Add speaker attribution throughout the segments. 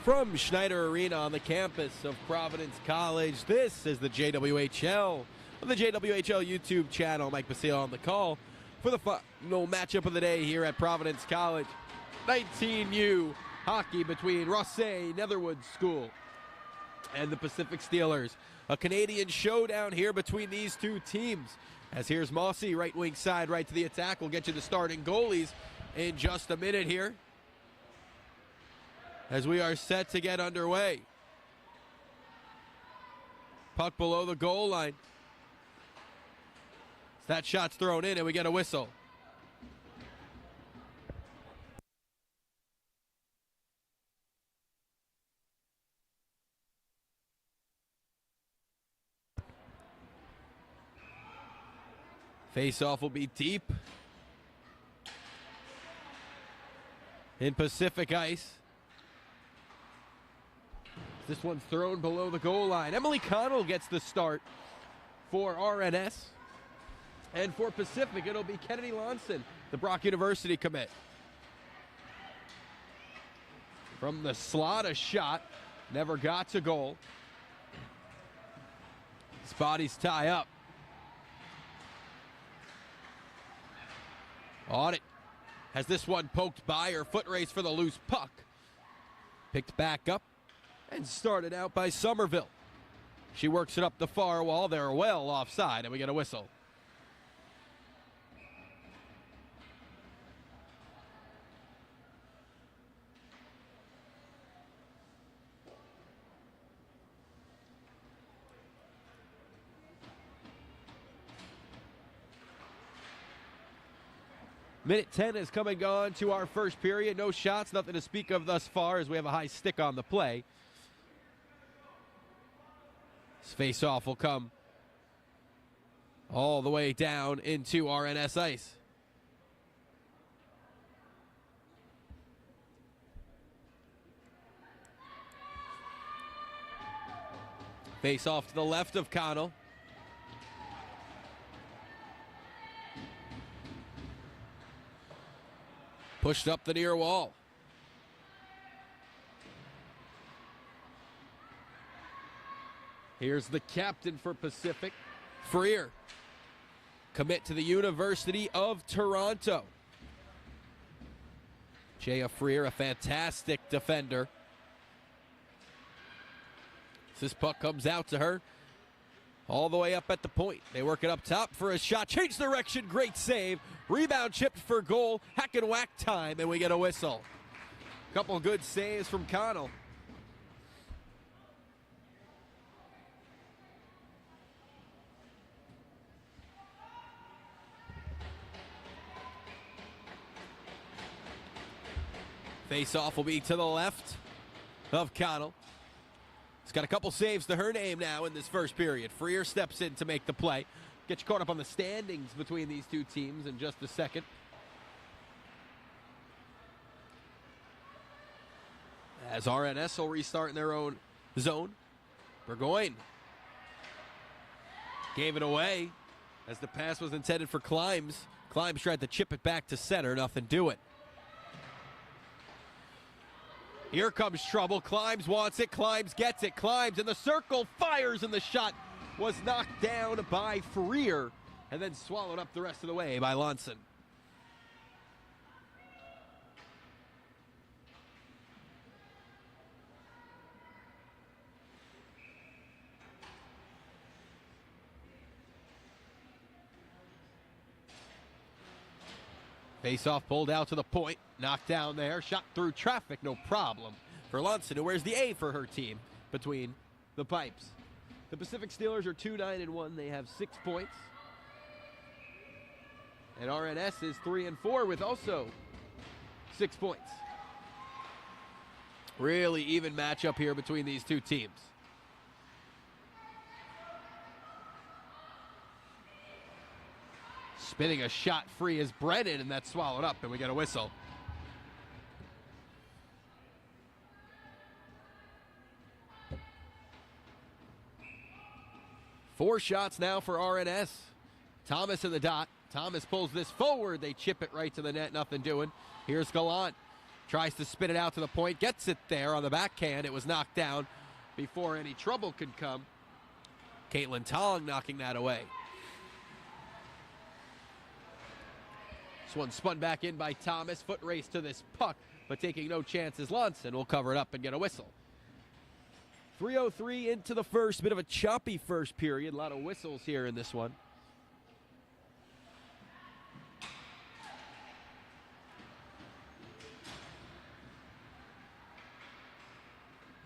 Speaker 1: From Schneider Arena on the campus of Providence College, this is the JWHL on the JWHL YouTube channel. Mike Basile on the call for the final matchup of the day here at Providence College. 19U hockey between Rossay Netherwood School and the Pacific Steelers. A Canadian showdown here between these two teams. As here's Mossy, right wing side, right to the attack. We'll get you the starting goalies in just a minute here, as we are set to get underway. Puck below the goal line. That shot's thrown in and we get a whistle. Face-off will be deep in Pacific ice. This one's thrown below the goal line. Emily Connell gets the start for RNS. And for Pacific, it'll be Kennedy Lonson, the Brock University commit. From the slot, a shot. Never got to goal. His bodies tie up. Audit has this one poked by her. Foot race for the loose puck. Picked back up and started out by Somerville. She works it up the far wall. They're well offside, and we get a whistle. Minute 10 has come and gone to our first period. No shots, nothing to speak of thus far, as we have a high stick on the play. This face-off will come all the way down into RNS ice. Face-off to the left of Connell. Pushed up the near wall. Here's the captain for Pacific, Freer. Commit to the University of Toronto. Jaya Freer, a fantastic defender. This puck comes out to her. All the way up at the point. They work it up top for a shot. Change direction. Great save. Rebound chipped for goal. Hack and whack time, and we get a whistle. Couple good saves from Connell. Face-off will be to the left of Connell. He's got a couple saves to her name now in this first period. Freer steps in to make the play. Get you caught up on the standings between these two teams in just a second. As RNS will restart in their own zone. Burgoyne gave it away as the pass was intended for Climbs. Climbs tried to chip it back to center. Nothing doing. Here comes trouble. Climbs wants it. Climbs gets it. Climbs in the circle. Fires, and the shot was knocked down by Freer and then swallowed up the rest of the way by Lonson. Face-off pulled out to the point. Knocked down there. Shot through traffic. No problem for Lonson, who wears the A for her team between the pipes. The Pacific Steelers are 2-9-1. They have 6 points. And RNS is 3-4 with also 6 points. Really even matchup here between these two teams. Spinning a shot free is Brennan, and that's swallowed up, and we get a whistle. Four shots now for RNS. Thomas in the dot. Thomas pulls this forward. They chip it right to the net. Nothing doing. Here's Gallant. Tries to spin it out to the point, gets it there on the backhand. It was knocked down before any trouble could come. Caitlin Tong knocking that away. This one spun back in by Thomas. Foot race to this puck, but taking no chances. Lunson will cover it up and get a whistle. 3:03 into the first. Bit of a choppy first period. A lot of whistles here in this one.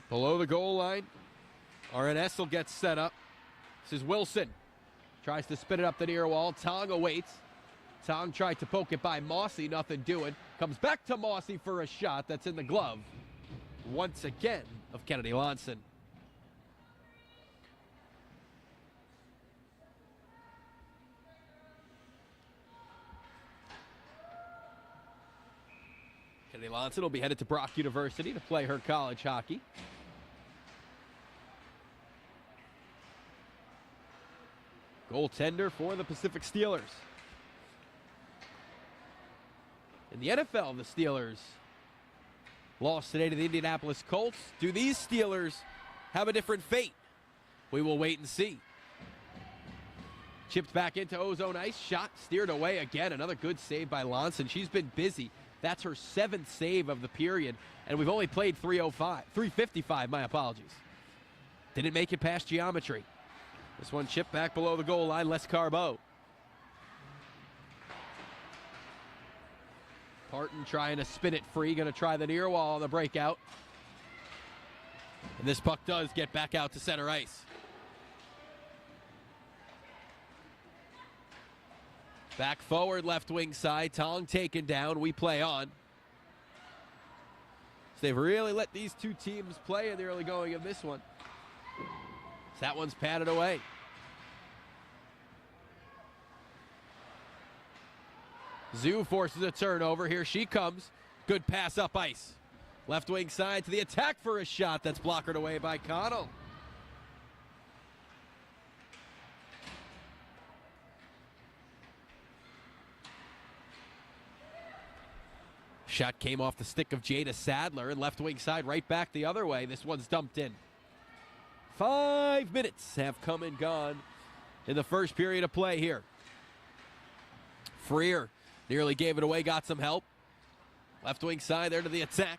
Speaker 1: Below the goal line, RNS will get set up. This is Wilson. Tries to spin it up the near wall. Tong awaits. Tong tried to poke it by Mossy, nothing doing. Comes back to Mossy for a shot that's in the glove, once again, of Kennedy Lonson. Kennedy Lonson will be headed to Brock University to play her college hockey. Goaltender for the Pacific Steelers. In the NFL, the Steelers lost today to the Indianapolis Colts. Do these Steelers have a different fate? We will wait and see. Chipped back into Ozone Ice. Shot steered away again. Another good save by Lonson. She's been busy. That's her 7th save of the period. And we've only played 355, my apologies. Didn't make it past geometry. This one chipped back below the goal line. Les Carbeau. Parton trying to spin it free. Going to try the near wall on the breakout. And this puck does get back out to center ice. Back forward, left wing side. Tong taken down. We play on. So they've really let these two teams play in the early going of this one. So that one's patted away. Zoo forces a turnover. Here she comes. Good pass up ice. Left wing side to the attack for a shot that's blockered away by Connell. Shot came off the stick of Jada Sadler, and left wing side right back the other way. This one's dumped in. 5 minutes have come and gone in the first period of play here. Freer nearly gave it away, got some help. Left wing side there to the attack.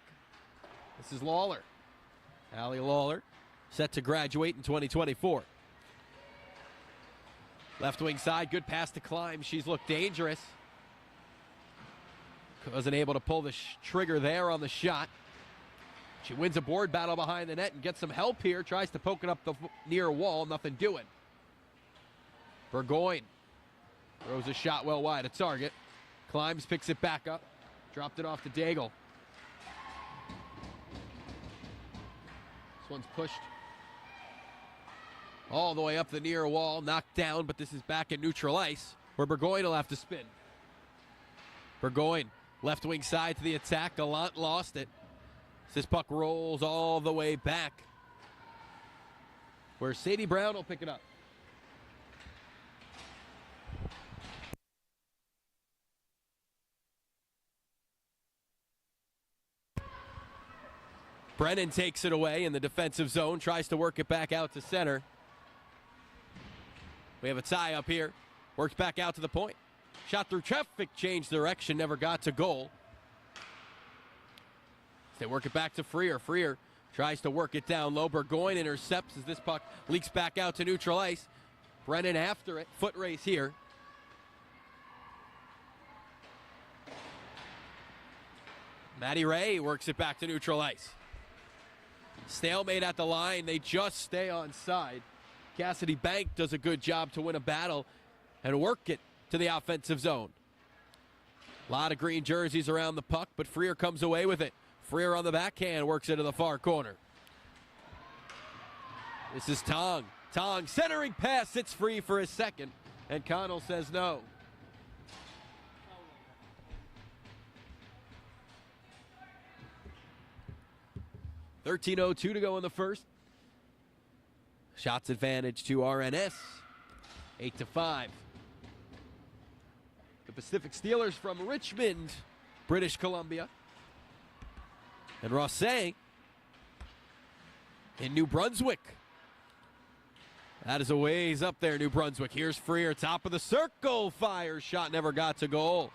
Speaker 1: This is Lawler. Allie Lawler set to graduate in 2024. Left wing side, good pass to Climb. She's looked dangerous. Wasn't able to pull the trigger there on the shot. She wins a board battle behind the net and gets some help here. Tries to poke it up the near wall. Nothing doing. Burgoyne throws a shot well wide of target. Climbs, picks it back up. Dropped it off to Daigle. This one's pushed all the way up the near wall. Knocked down, but this is back at neutral ice, where Burgoyne will have to spin. Burgoyne, left wing side to the attack. Gallant lost it. This puck rolls all the way back, where Sadie Brown will pick it up. Brennan takes it away in the defensive zone, tries to work it back out to center. We have a tie up here. Works back out to the point. Shot through traffic, changed direction, never got to goal. They work it back to Freer. Freer tries to work it down low. Burgoyne intercepts as this puck leaks back out to neutral ice. Brennan after it. Foot race here. Maddie Ray works it back to neutral ice. Stalemate at the line. They just stay on side. Cassidy Bank does a good job to win a battle and work it to the offensive zone. A lot of green jerseys around the puck, but Freer comes away with it. Freer on the backhand works into the far corner. This is Tong. Tong centering pass, sits free for a second, and Connell says no. .13:02 to go in the first. Shots advantage to RNS. 8-5. The Pacific Steelers from Richmond, British Columbia, And Rosset in New Brunswick. That is a ways up there, New Brunswick. Here's Freer, top of the circle. Fire shot, never got to goal.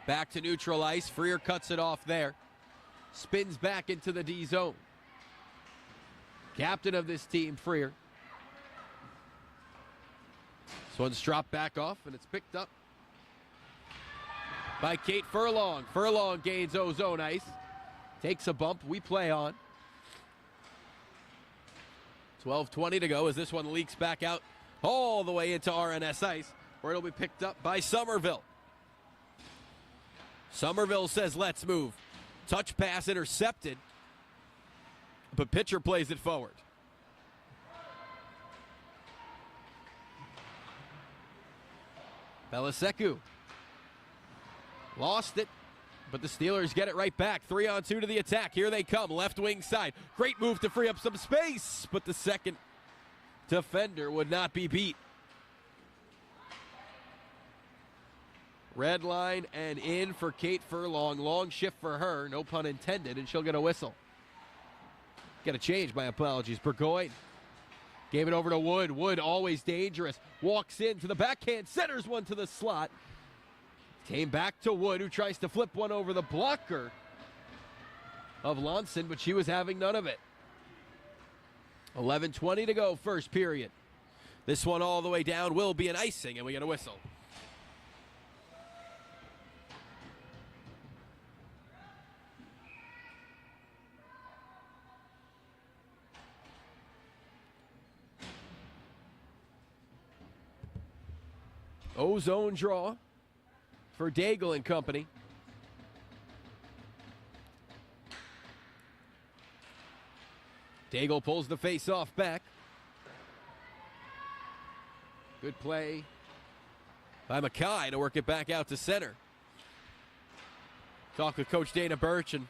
Speaker 1: Back to neutral ice. Freer cuts it off there. Spins back into the D zone. Captain of this team, Freer. This one's dropped back off, and it's picked up by Kate Furlong. Furlong gains O-zone ice. Takes a bump. We play on. 12:20 to go as this one leaks back out all the way into RNS ice, where it'll be picked up by Somerville. Somerville says, let's move. Touch pass intercepted, but pitcher plays it forward. Belisecu lost it, but the Steelers get it right back. 3-on-2 to the attack. Here they come, left wing side. Great move to free up some space, but the second defender would not be beat. Red line and in for Kate Furlong. Long shift for her, no pun intended, and she'll get a whistle. Get a change, my apologies. Burgoyne gave it over to Wood. Wood, always dangerous. Walks into the backhand, centers one to the slot. Came back to Wood, who tries to flip one over the blocker of Lonson, but she was having none of it. 11:20 to go, first period. This one all the way down will be an icing, and we get a whistle. O-zone draw for Daigle and company. Daigle pulls the face-off back. Good play by Mackay to work it back out to center. Talked with Coach Dana Birch and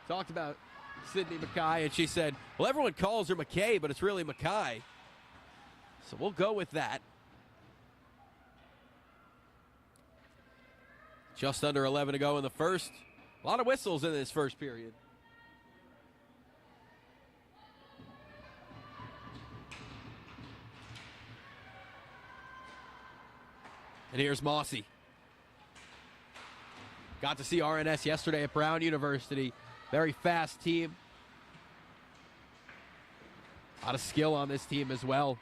Speaker 1: talked about Sydney Mackay, and she said, well, everyone calls her McKay, but it's really Mackay. So we'll go with that. Just under 11 to go in the first. A lot of whistles in this first period. And here's Mossy. Got to see RNS yesterday at Brown University. Very fast team. A lot of skill on this team as well.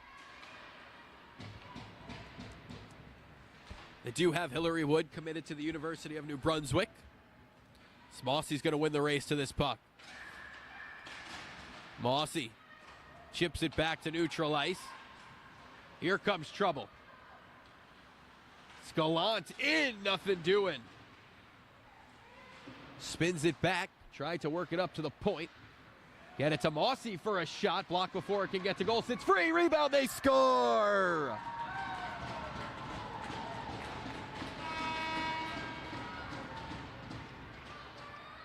Speaker 1: They do have Hillary Wood committed to the University of New Brunswick. Mossy's going to win the race to this puck. Mossy chips it back to neutral ice. Here comes trouble. Scalant in, nothing doing. Spins it back, tried to work it up to the point. Get it to Mossy for a shot, blocked before it can get to goal. Sits free, rebound, they score!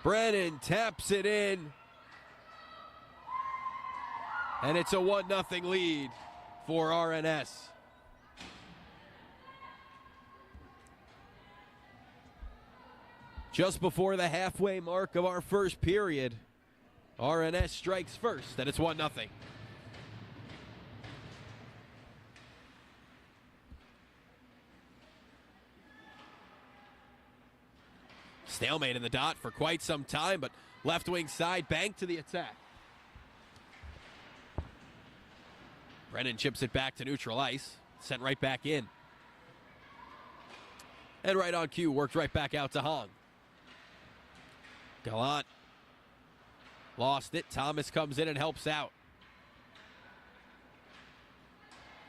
Speaker 1: Brennan taps it in. And it's a 1-0 lead for RNS. Just before the halfway mark of our first period, RNS strikes first, and it's 1-0. Stalemate in the dot for quite some time, but left wing side, bank to the attack. Brennan chips it back to neutral ice, sent right back in. And right on cue, worked right back out to Hong. Gallant lost it. Thomas comes in and helps out.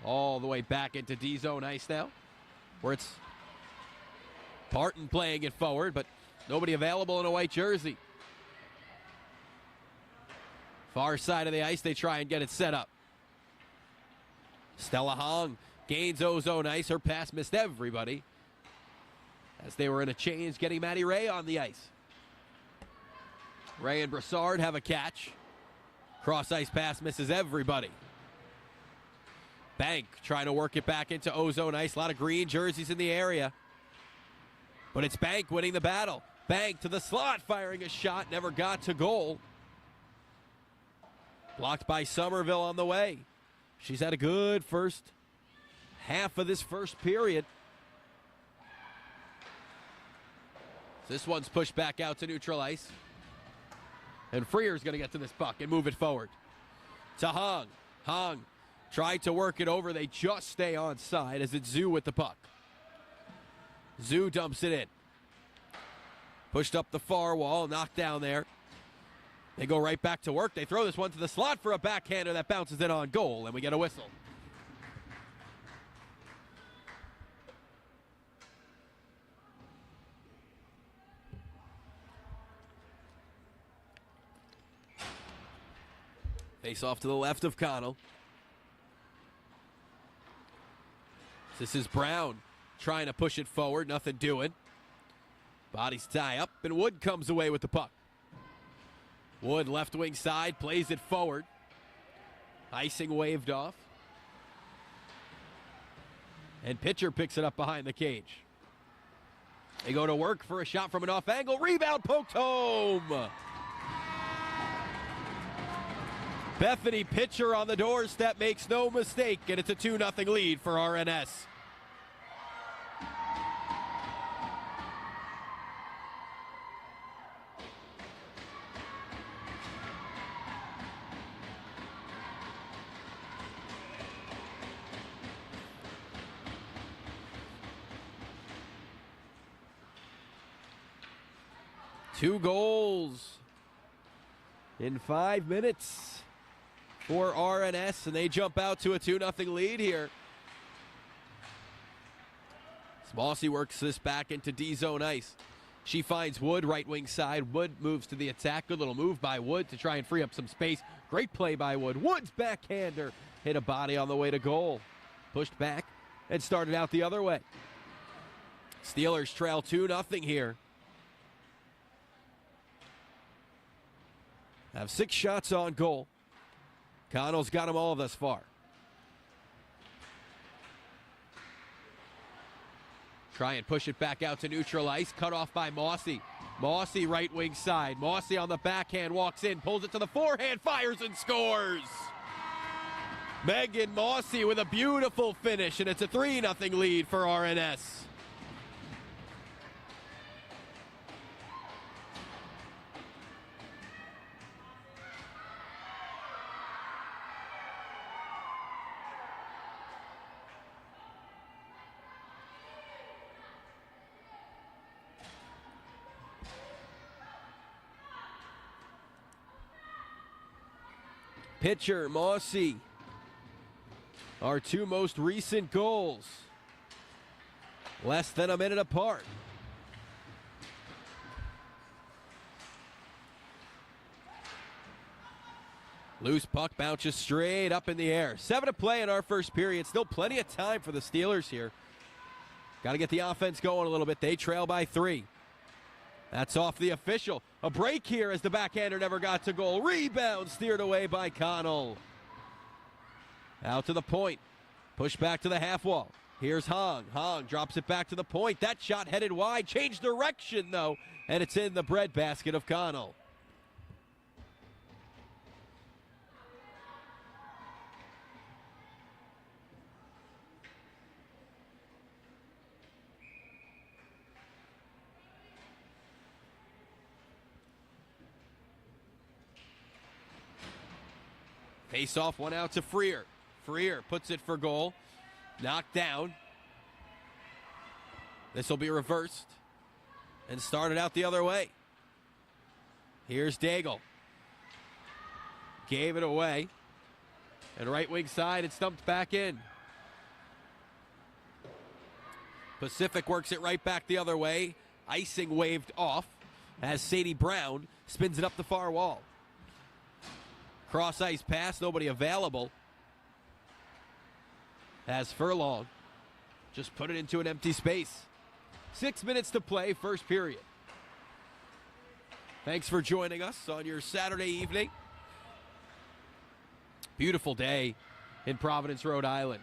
Speaker 1: All the way back into D-zone ice now, where it's Parton playing it forward, but nobody available in a white jersey. Far side of the ice, they try and get it set up. Stella Hong gains O-zone ice. Her pass missed everybody as they were in a change, getting Maddie Ray on the ice. Ray and Brassard have a catch. Cross-ice pass misses everybody. Bank trying to work it back into O-zone ice. A lot of green jerseys in the area. But it's Bank winning the battle. Bank to the slot, firing a shot, never got to goal. Blocked by Somerville on the way. She's had a good first half of this first period. This one's pushed back out to neutral ice. And Freer's going to get to this puck and move it forward. To Hong. Hong tried to work it over. They just stay on side as it's Zhu with the puck. Zhu dumps it in. Pushed up the far wall, knocked down there. They go right back to work. They throw this one to the slot for a backhander that bounces in on goal, and we get a whistle. Face off to the left of Connell. This is Brown trying to push it forward, nothing doing. Bodies tie up, and Wood comes away with the puck. Wood, left wing side, plays it forward. Icing waved off. And pitcher picks it up behind the cage. They go to work for a shot from an off angle. Rebound poked home. Bethany pitcher on the doorstep makes no mistake, and it's a 2-0 lead for RNS. Two goals in 5 minutes for RNS, and they jump out to a 2-0 lead here. Mossy works this back into D-zone ice. She finds Wood, right wing side. Wood moves to the attack. Good little move by Wood to try and free up some space. Great play by Wood. Wood's backhander hit a body on the way to goal. Pushed back and started out the other way. Steelers trail 2-0 here. Have 6 shots on goal. Connell's got them all thus far. Try and push it back out to neutral ice. Cut off by Mossy. Mossy right wing side. Mossy on the backhand, walks in, pulls it to the forehand, fires and scores. Megan Mossy with a beautiful finish, and it's a 3-0 lead for RNS. Pitcher, Mossy, our 2 most recent goals. Less than a minute apart. Loose puck bounces straight up in the air. 7 to play in our first period. Still plenty of time for the Steelers here. Got to get the offense going a little bit. They trail by 3. That's off the official. A break here as the backhander never got to goal. Rebound steered away by Connell. Out to the point. Push back to the half wall. Here's Hong. Hong drops it back to the point. That shot headed wide. Changed direction, though, and it's in the breadbasket of Connell. Face off, one out to Freer. Freer puts it for goal. Knocked down. This will be reversed and started out the other way. Here's Daigle. Gave it away. And right wing side, it's stumped back in. Pacific works it right back the other way. Icing waved off as Sadie Brown spins it up the far wall. Cross ice pass, nobody available. As Furlong just put it into an empty space. 6 minutes to play, first period. Thanks for joining us on your Saturday evening. Beautiful day in Providence, Rhode Island.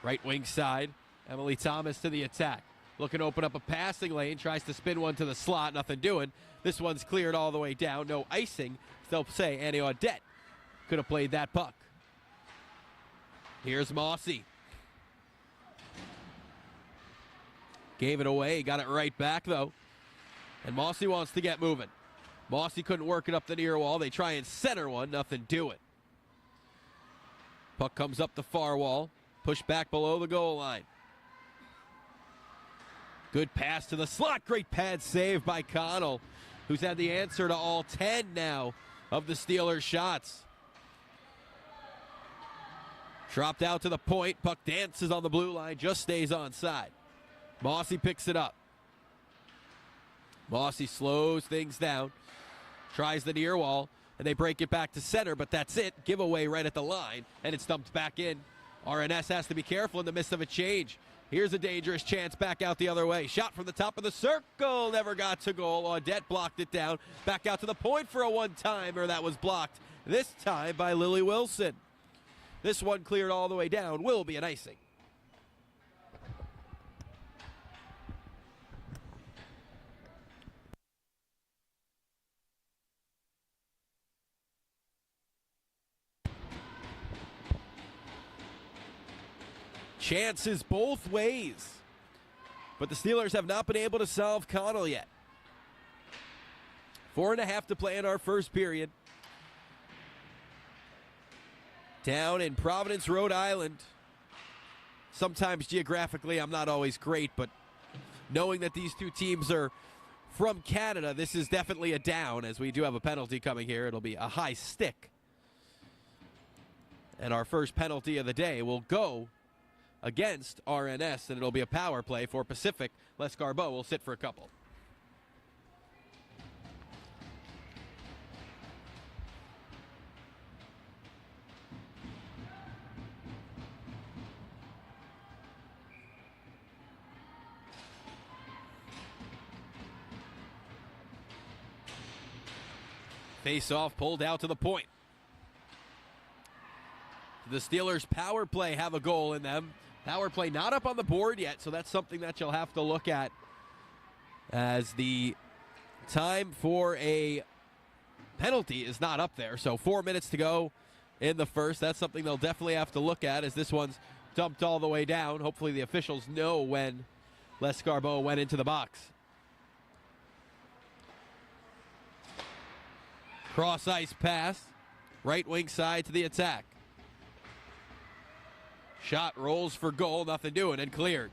Speaker 1: Right wing side, Emily Thomas to the attack. Looking to open up a passing lane. Tries to spin one to the slot. Nothing doing. This one's cleared all the way down. No icing. They'll say Annie Audette could have played that puck. Here's Mossy. Gave it away. Got it right back, though. And Mossy wants to get moving. Mossy couldn't work it up the near wall. They try and center one. Nothing doing. Puck comes up the far wall. Pushed back below the goal line. Good pass to the slot. Great pad save by Connell, who's had the answer to all 10 now of the Steelers' shots. Dropped out to the point. Puck dances on the blue line. Just stays onside. Mossy picks it up. Mossy slows things down. Tries the near wall. And they break it back to center, but that's it. Giveaway right at the line, and it's dumped back in. RNS has to be careful in the midst of a change. Here's a dangerous chance back out the other way. Shot from the top of the circle. Never got to goal. Audette blocked it down. Back out to the point for a one-timer that was blocked. This time by Lily Wilson. This one cleared all the way down. Will be an icing. Chances both ways. But the Steelers have not been able to solve Connell yet. 4.5 to play in our first period. Down in Providence, Rhode Island. Sometimes geographically I'm not always great, but knowing that these two teams are from Canada, this is definitely a down, as we do have a penalty coming here. It'll be a high stick. And our first penalty of the day will go against RNS, and it'll be a power play for Pacific. Les Garbeau will sit for a couple. Face-off pulled out to the point. The Steelers' power play have a goal in them. Power play not up on the board yet, so that's something that you'll have to look at as the time for a penalty is not up there. So 4 minutes to go in the first. That's something they'll definitely have to look at, as this one's dumped all the way down. Hopefully the officials know when Les Garbeau went into the box. Cross ice pass. Right wing side to the attack. Shot rolls for goal, nothing doing, and cleared.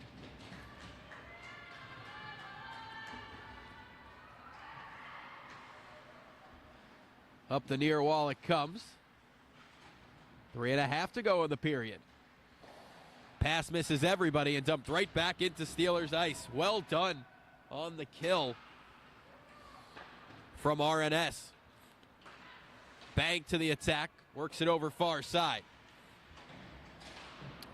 Speaker 1: Up the near wall it comes. 3.5 to go in the period. Pass misses everybody and dumped right back into Steelers ice. Well done on the kill from RNS. Bank to the attack, works it over far side.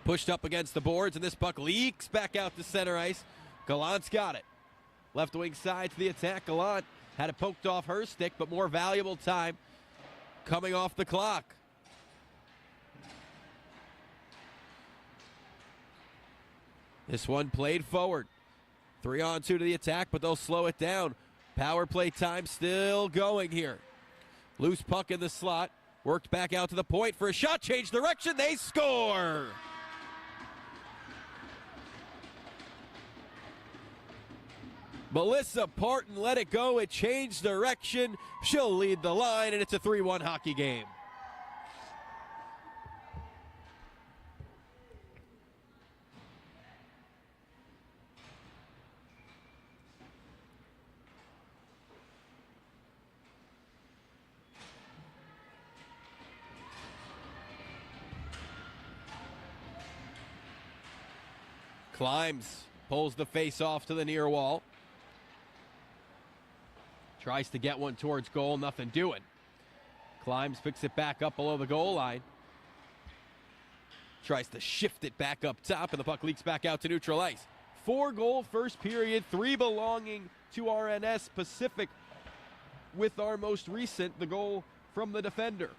Speaker 1: Pushed up against the boards, and this puck leaks back out to center ice. Gallant's got it. Left wing side to the attack. Gallant had it poked off her stick, but more valuable time coming off the clock. This one played forward. 3-on-2 to the attack, but they'll slow it down. Power play time still going here. Loose puck in the slot. Worked back out to the point for a shot. Change direction. They score. Melissa Parton let it go. It changed direction. She'll lead the line, and it's a 3-1 hockey game. Climbs, pulls the face off to the near wall. Tries to get one towards goal, nothing doing. Climbs, picks it back up below the goal line. Tries to shift it back up top, and the puck leaks back out to neutral ice. 4-goal first period, 3 belonging to RNS Pacific, with our most recent, the goal from the defender.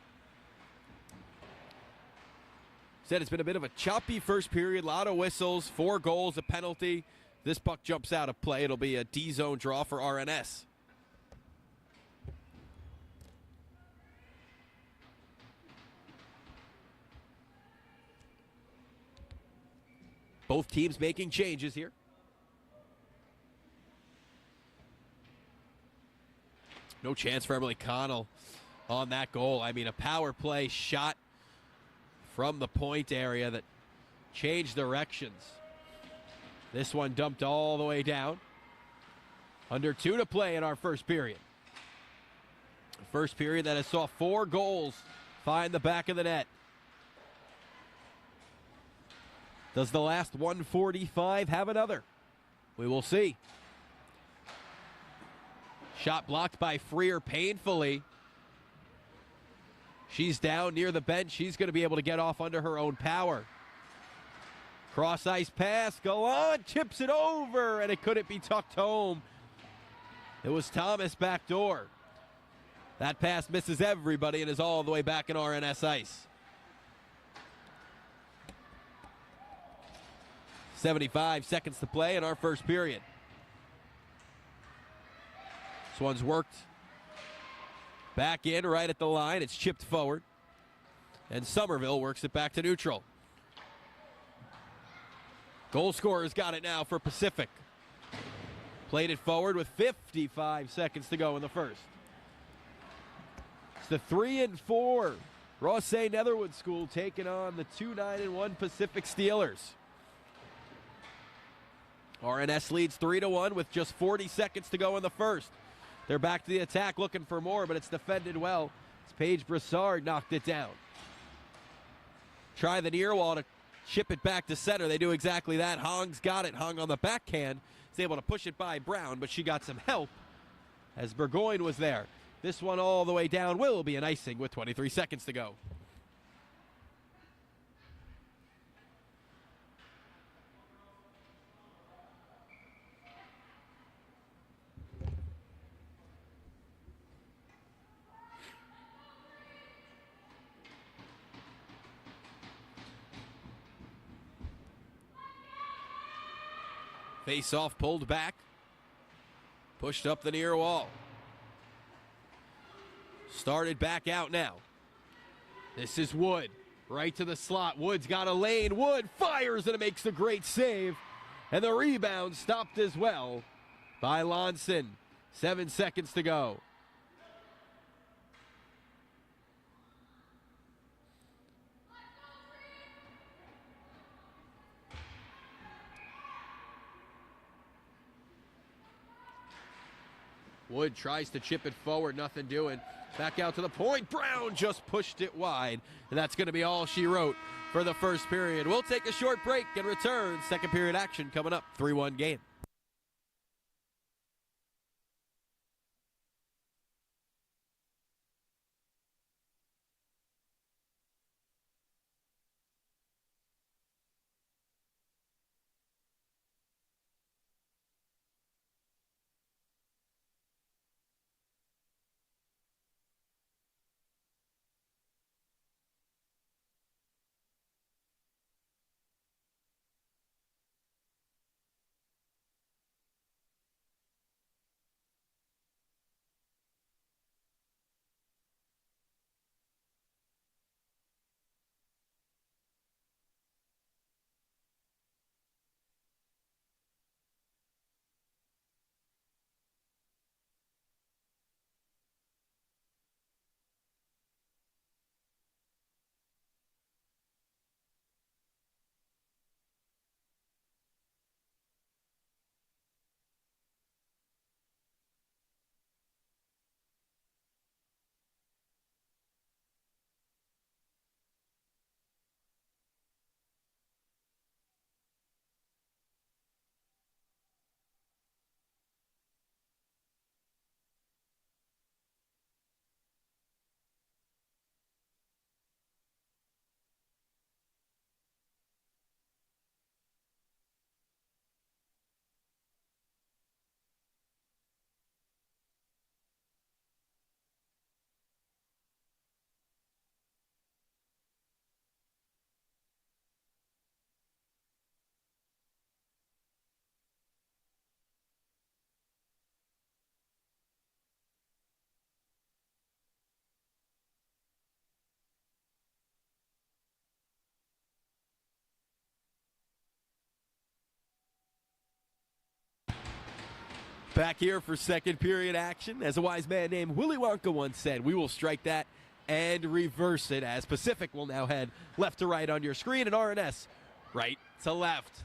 Speaker 1: Said it's been a bit of a choppy first period, a lot of whistles, 4 goals, a penalty. This puck jumps out of play. It'll be a D-zone draw for RNS. Both teams making changes here. No chance for Emily Connell on that goal. I mean, a power play shot from the point area that changed directions. This one dumped all the way down. Under 2 to play in our first period. First period that has saw 4 goals find the back of the net. Does the last 145 have another? We will see. Shot blocked by Freer painfully. She's down near the bench. She's going to be able to get off under her own power. Cross ice pass. Gallant chips it over, and it couldn't be tucked home. It was Thomas backdoor. That pass misses everybody and is all the way back in RNS ice. 75 seconds to play in our first period. This one's worked back in right at the line. It's chipped forward. And Somerville works it back to neutral. Goal scorer's got it now for Pacific. Played it forward with 55 seconds to go in the first. It's the 3-4 Ross A. Netherwood School taking on the 2-9-1 Pacific Steelers. RNS leads 3-1 with just 40 seconds to go in the first. They're back to the attack looking for more, but it's defended well. It's Paige Broussard knocked it down. Try the near wall to chip it back to center. They do exactly that. Hong's got it. Hong on the backhand is able to push it by Brown, but she got some help as Burgoyne was there. This one all the way down will be an icing with 23 seconds to go. Face off, pulled back, pushed up the near wall. Started back out now. This is Wood, right to the slot. Wood's got a lane. Wood fires and it makes the great save. And the rebound stopped as well by Lonson. 7 seconds to go. Wood tries to chip it forward, nothing doing. Back out to the point. Brown just pushed it wide. And that's going to be all she wrote for the first period. We'll take a short break and return. Second period action coming up. 3-1 game. Back here for second period action. As a wise man named Willy Wonka once said, we will strike that and reverse it, as Pacific will now head left to right on your screen and RNS right to left.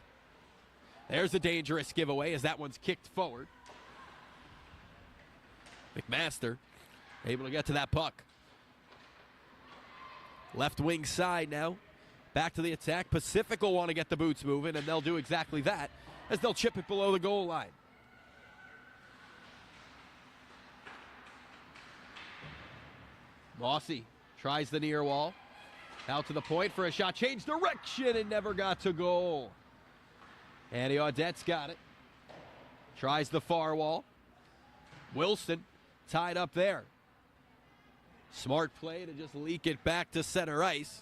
Speaker 1: There's a dangerous giveaway as that one's kicked forward. McMaster able to get to that puck. Left wing side now. Back to the attack. Pacific will want to get the boots moving, and they'll do exactly that as they'll chip it below the goal line. Mossy tries the near wall. Out to the point for a shot. Change direction and never got to goal. Andy Audette's got it. Tries the far wall. Wilson tied up there. Smart play to just leak it back to center ice.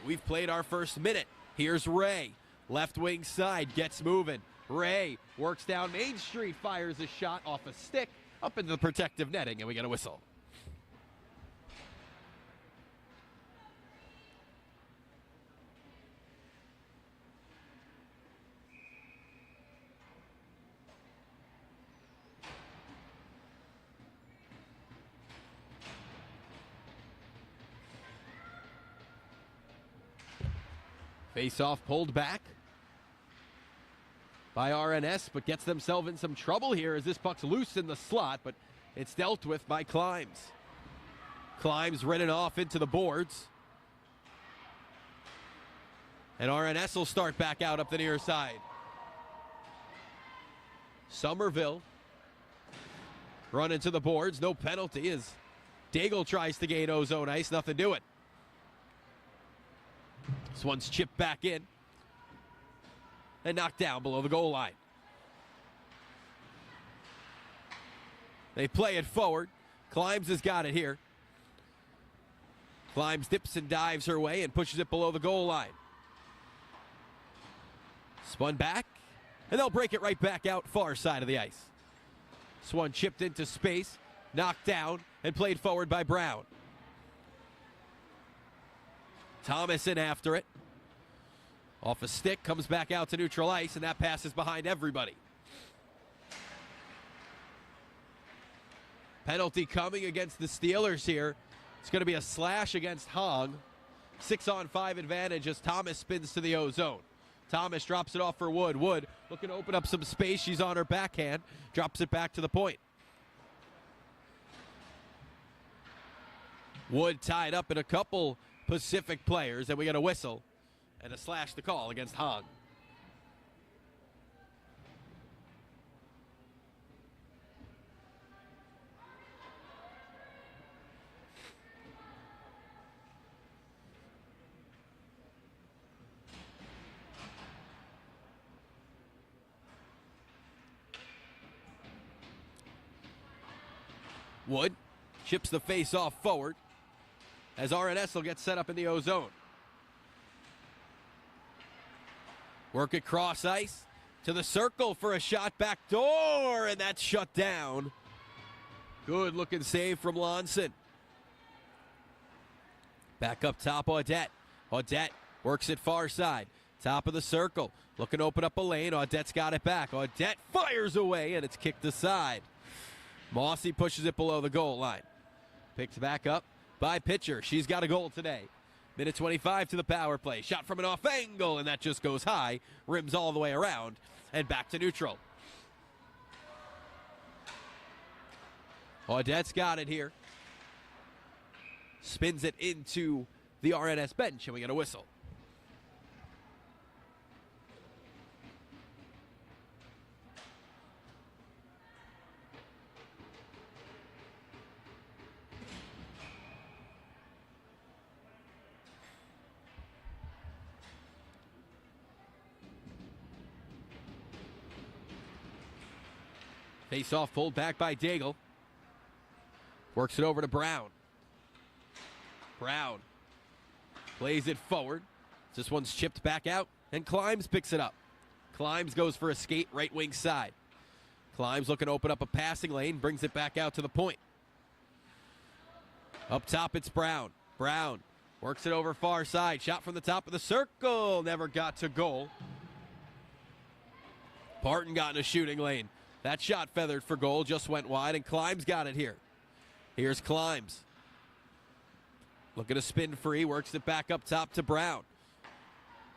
Speaker 1: We've played our first minute. Here's Ray. Left wing side, gets moving. Ray works down Main Street, fires a shot off a stick up into the protective netting, and we get a whistle. Face-off pulled back by RNS, but gets themselves in some trouble here as this puck's loose in the slot, but it's dealt with by Climbs. Climbs ridden off into the boards. And RNS will start back out up the near side. Somerville run into the boards, no penalty as Daigle tries to gain ozone ice, nothing to it. This one's chipped back in and knocked down below the goal line. They play it forward. Climbs has got it here. Climbs dips and dives her way and pushes it below the goal line. Spun back, and they'll break it right back out far side of the ice. This one chipped into space, knocked down, and played forward by Brown. Thomas in after it. Off a stick, comes back out to neutral ice, and that passes behind everybody. Penalty coming against the Steelers here. It's going to be a slash against Hong. 6-on-5 advantage as Thomas spins to the O-zone. Thomas drops it off for Wood. Wood looking to open up some space. She's on her backhand. Drops it back to the point. Wood tied up in a couple Pacific players, and we get a whistle and a slash to call against Hong. Wood chips the face off forward as RNS will get set up in the O-zone. Work it cross ice to the circle for a shot back door, and that's shut down. Good looking save from Lonson. Back up top, Audette. Audette works it far side. Top of the circle. Looking to open up a lane. Audette's got it back. Audette fires away, and it's kicked aside. Mossy pushes it below the goal line. Picked back up by Pitcher. She's got a goal today. Minute 25 to the power play. Shot from an off angle, and that just goes high. Rims all the way around, and back to neutral. Audette's got it here. Spins it into the RNS bench, and we get a whistle. Face off pulled back by Daigle. Works it over to Brown. Brown plays it forward. This one's chipped back out, and Climbs picks it up. Climbs goes for a skate right wing side. Climbs looking to open up a passing lane, brings it back out to the point. Up top, it's Brown. Brown works it over far side. Shot from the top of the circle. Never got to goal. Barton got in a shooting lane. That shot feathered for goal, just went wide, and Climbs got it here. Here's Climbs. Looking to spin free, works it back up top to Brown.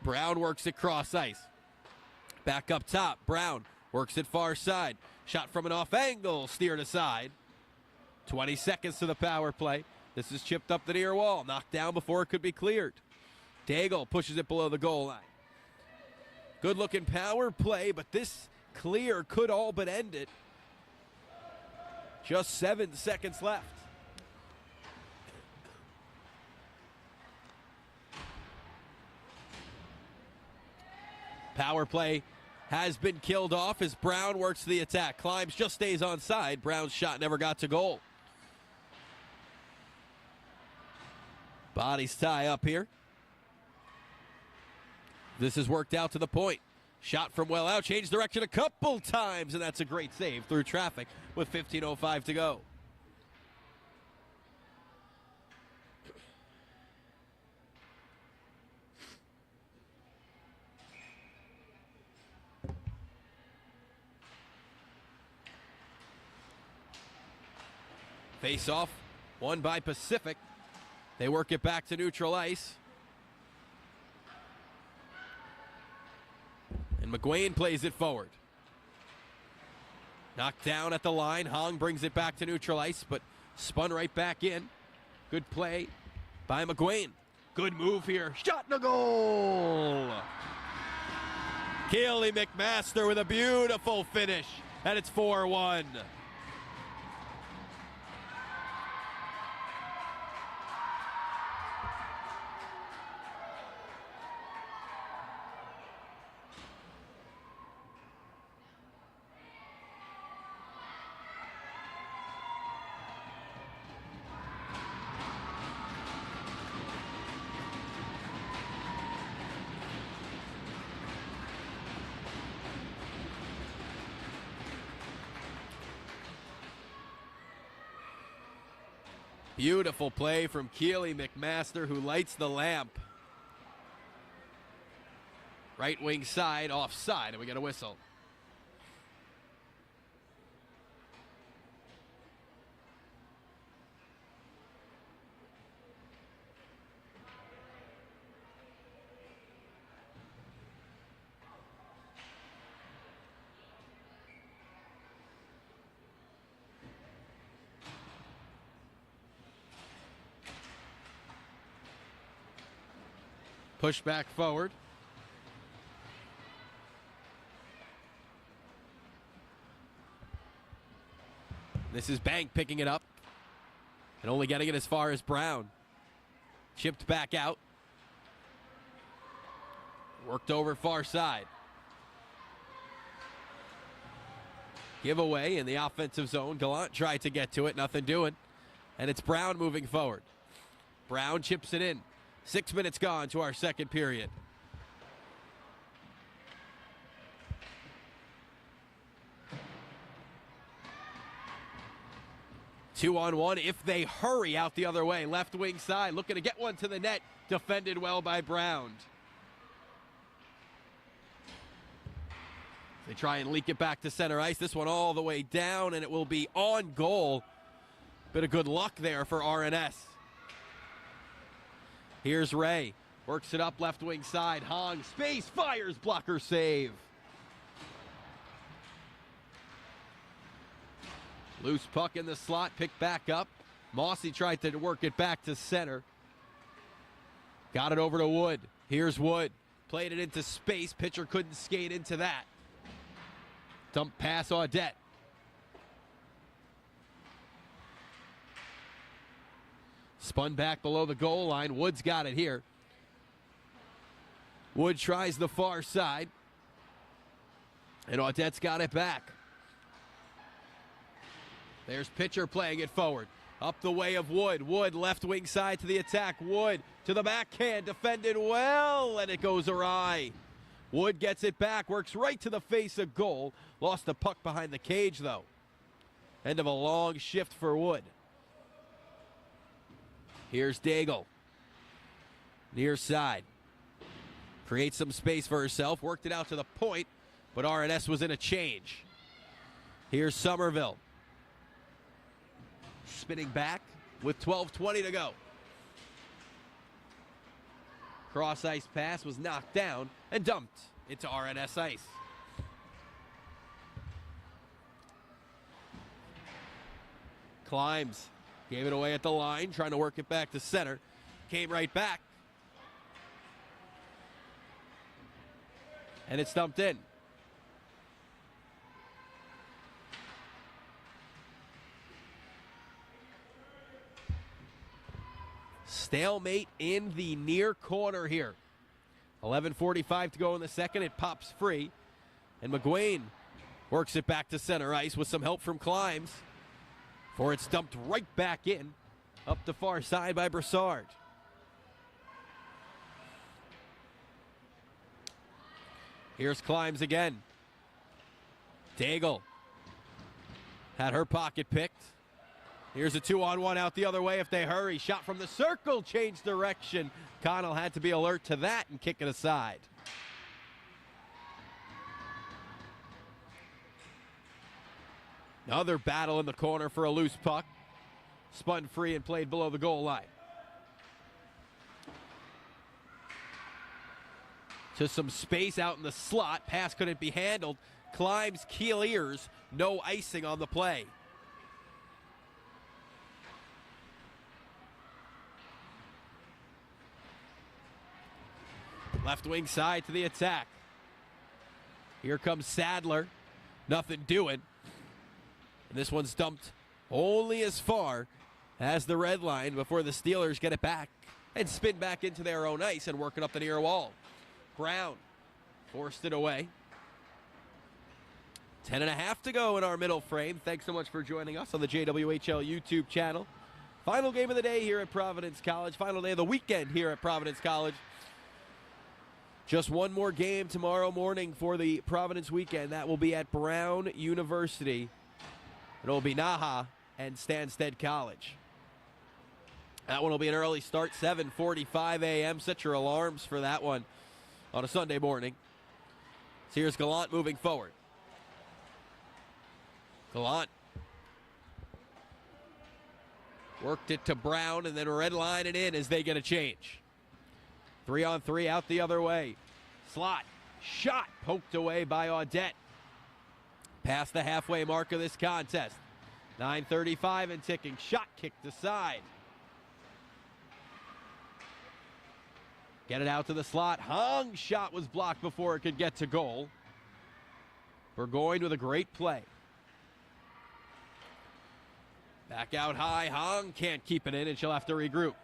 Speaker 1: Brown works it cross ice. Back up top, Brown works it far side. Shot from an off angle, steered aside. 20 seconds to the power play. This is chipped up the near wall, knocked down before it could be cleared. Daigle pushes it below the goal line. Good looking power play, but this clear could all but end it. Just 7 seconds left. Power play has been killed off as Brown works the attack. Climbs, just stays on side. Brown's shot never got to goal. Bodies tie up here. This is worked out to the point. Shot from well out, changed direction a couple times, and that's a great save through traffic with 15:05 to go. Face off, won by Pacific. They work it back to neutral ice. And McGuane plays it forward. Knocked down at the line. Hong brings it back to neutral ice, but spun right back in. Good play by McGuane. Good move here. Shot and a goal! Keely McMaster with a beautiful finish, and it's 4-1. Beautiful play from Keely McMaster, who lights the lamp. Right wing side, offside, and we get a whistle. Push back forward. This is Bank picking it up and only getting it as far as Brown. Chipped back out. Worked over far side. Giveaway in the offensive zone. Gallant tried to get to it, nothing doing. And it's Brown moving forward. Brown chips it in. 6 minutes gone to our second period. Two-on-one if they hurry out the other way. Left wing side, looking to get one to the net. Defended well by Brown. They try and leak it back to center ice. This one all the way down, and it will be on goal. Bit of good luck there for RNS. Here's Ray. Works it up left wing side. Hong, space, fires, blocker save. Loose puck in the slot, picked back up. Mossy tried to work it back to center. Got it over to Wood. Here's Wood. Played it into space. Pitcher couldn't skate into that. Dump pass Audette. Spun back below the goal line. Wood's got it here. Wood tries the far side. And Audette's got it back. There's pitcher playing it forward. Up the way of Wood. Wood left wing side to the attack. Wood to the backhand. Defended well, and it goes awry. Wood gets it back. Works right to the face of goal. Lost the puck behind the cage, though. End of a long shift for Wood. Here's Daigle. Near side. Creates some space for herself. Worked it out to the point. but RNS was in a change. Here's Somerville. Spinning back with 12:20 to go. Cross ice pass was knocked down and dumped into RNS ice. Climbs, gave it away at the line, trying to work it back to center. Came right back. And it's dumped in. Stalemate in the near corner here. 11:45 to go in the second. It pops free. And McGuane works it back to center ice with some help from Climbs. For it's dumped right back in. Up the far side by Brassard. Here's Climbs again. Daigle had her pocket picked. Here's a 2-on-1 out the other way if they hurry. Shot from the circle, changed direction. Connell had to be alert to that and kick it aside. Another battle in the corner for a loose puck. Spun free and played below the goal line. To some space out in the slot. Pass couldn't be handled. Climbs keel ears. No icing on the play. Left wing side to the attack. Here comes Sadler. Nothing doing. And this one's dumped only as far as the red line before the Steelers get it back and spin back into their own ice and work it up the near wall. Brown forced it away. 10:30 to go in our middle frame. Thanks so much for joining us on the JWHL YouTube channel. Final game of the day here at Providence College. Final day of the weekend here at Providence College. Just one more game tomorrow morning for the Providence weekend. That will be at Brown University. It'll be Naha and Stansted College. That one will be an early start, 7:45 a.m. Set your alarms for that one on a Sunday morning. So here's Gallant moving forward. Gallant worked it to Brown and then red line it in as they get a change. 3-on-3 out the other way. Slot. Shot poked away by Audette. Past the halfway mark of this contest. 9:35 and ticking. Shot kicked aside. Get it out to the slot. Hung shot was blocked before it could get to goal. Burgoyne with a great play. Back out high. Hung can't keep it in and she'll have to regroup.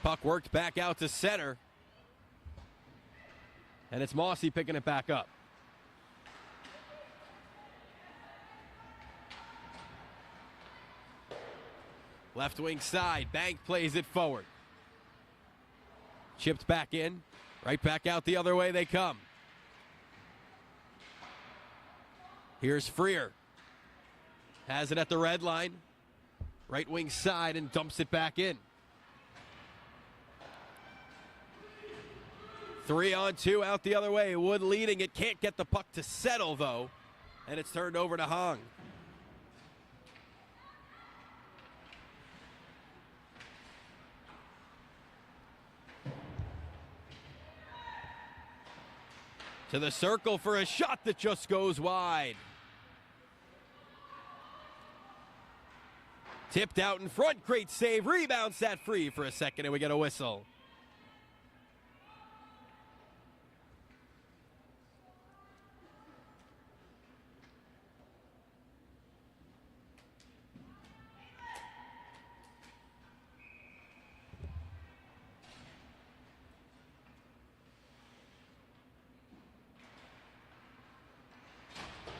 Speaker 1: Puck worked back out to center. And it's Mossy picking it back up. Left wing side. Bank plays it forward. Chipped back in. Right back out the other way they come. Here's Freer. Has it at the red line. Right wing side and dumps it back in. 3-on-2 out the other way. Wood leading it. Can't get the puck to settle, though. And it's turned over to Hung. To the circle for a shot that just goes wide. Tipped out in front. Great save. Rebound set free for a second, and we get a whistle.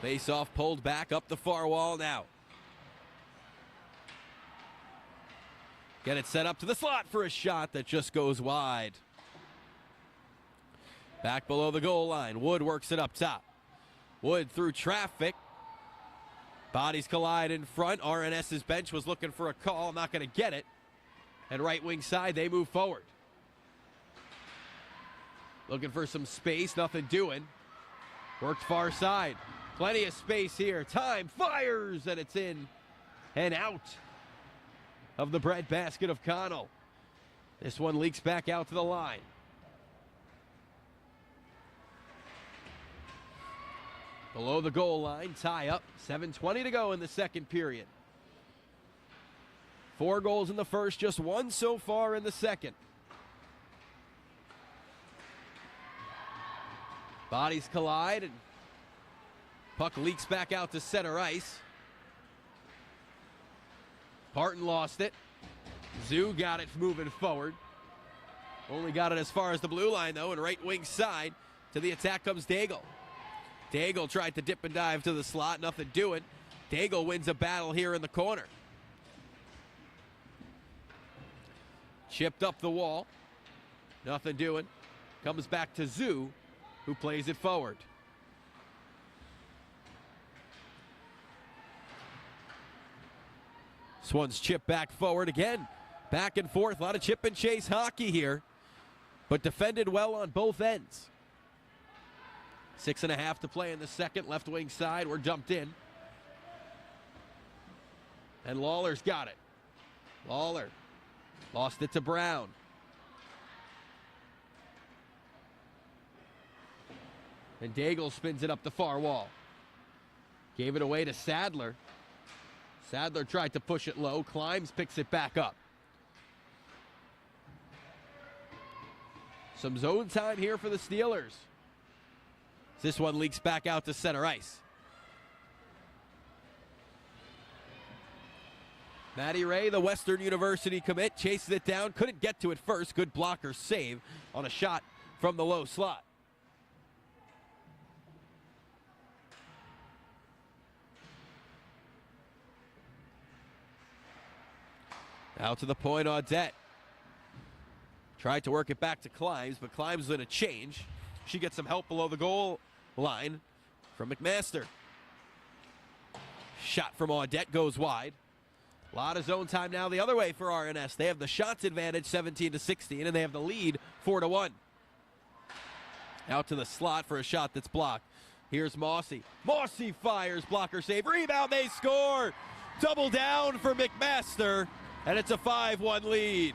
Speaker 1: Face-off pulled back up the far wall now. Get it set up to the slot for a shot that just goes wide. Back below the goal line. Wood works it up top. Wood through traffic. Bodies collide in front. RNS's bench was looking for a call, not going to get it. And right wing side, they move forward. Looking for some space, nothing doing. Worked far side. Plenty of space here. Time fires, and it's in and out of the breadbasket of Connell. This one leaks back out to the line. Below the goal line, tie up. 7:20 to go in the second period. 4 goals in the first, just 1 so far in the second. Bodies collide, and puck leaks back out to center ice. Parton lost it. Zoo got it moving forward. Only got it as far as the blue line, though, and right wing side. To the attack comes Daigle. Daigle tried to dip and dive to the slot, nothing doing. Daigle wins a battle here in the corner. Chipped up the wall, nothing doing. Comes back to Zoo, who plays it forward. This one's chipped back forward again. Back and forth, a lot of chip and chase hockey here, but defended well on both ends. 6.5 to play in the second. Left wing side, we're dumped in. And Lawler's got it. Lawler lost it to Brown. And Daigle spins it up the far wall. Gave it away to Sadler. Sadler tried to push it low. Climbs, picks it back up. Some zone time here for the Steelers. This one leaks back out to center ice. Matty Ray, the Western University commit, chases it down. Couldn't get to it first. Good blocker save on a shot from the low slot. Out to the point, Audette. Tried to work it back to Climbs, but Climbs in a change. She gets some help below the goal line from McMaster. Shot from Audette goes wide. A lot of zone time now the other way for RNS. They have the shots advantage 17-16, and they have the lead 4-1. Out to the slot for a shot that's blocked. Here's Mossy. Mossy fires, blocker save, rebound, they score! Double down for McMaster, and it's a 5-1 lead.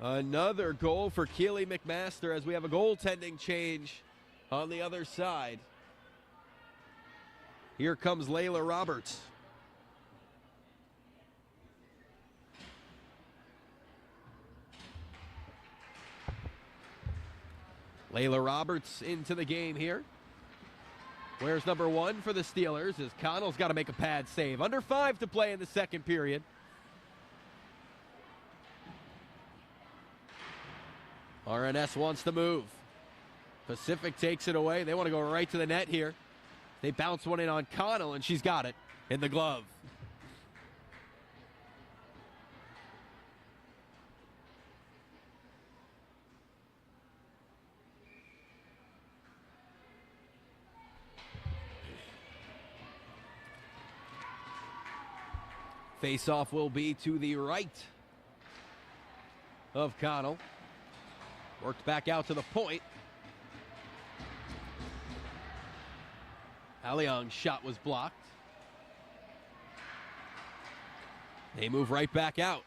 Speaker 1: Another goal for Keely McMaster as we have a goaltending change on the other side. Here comes Layla Roberts. Layla Roberts into the game here. Where's number 1 for the Steelers as Connell's got to make a pad save. Under 5 to play in the second period. RNS wants to move. Pacific takes it away. They want to go right to the net here. They bounce one in on Connell, and she's got it in the glove. Face-off will be to the right of Connell. Worked back out to the point. Alliong's shot was blocked. They move right back out.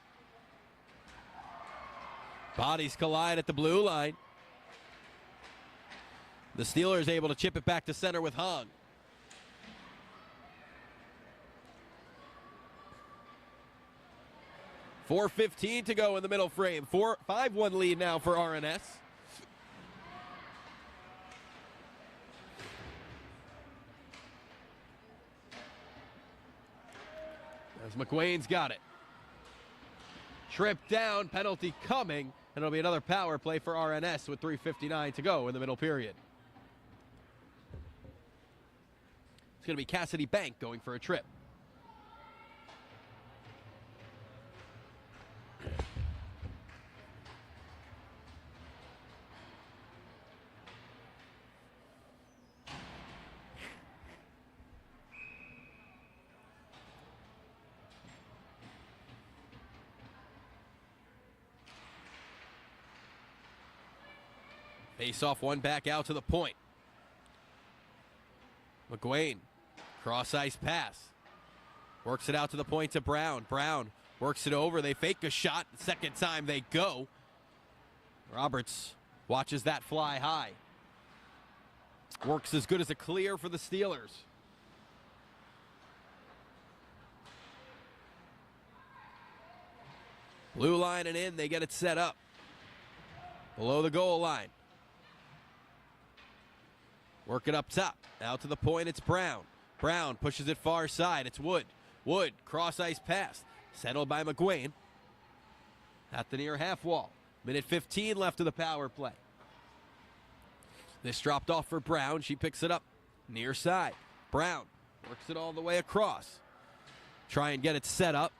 Speaker 1: Bodies collide at the blue line. The Steelers able to chip it back to center with Hong. .4:15 to go in the middle frame. 5-1 lead now for RNS. As McWayne's got it. Tripped down, penalty coming, and it'll be another power play for RNS with 3:59 to go in the middle period. going to be Cassidy Bank going for a trip. Face off, one back out to the point. McGuane, cross ice pass. Works it out to the point to Brown. Brown works it over. They fake a shot. The second time they go. Roberts watches that fly high. Works as good as a clear for the Steelers. Blue line and in. They get it set up. Below the goal line. Work it up top. Out to the point, it's Brown. Brown pushes it far side. It's Wood. Wood, cross ice pass. Settled by McGuane. At the near half wall. Minute 15 left of the power play. This dropped off for Brown. She picks it up near side. Brown works it all the way across. Try and get it set up.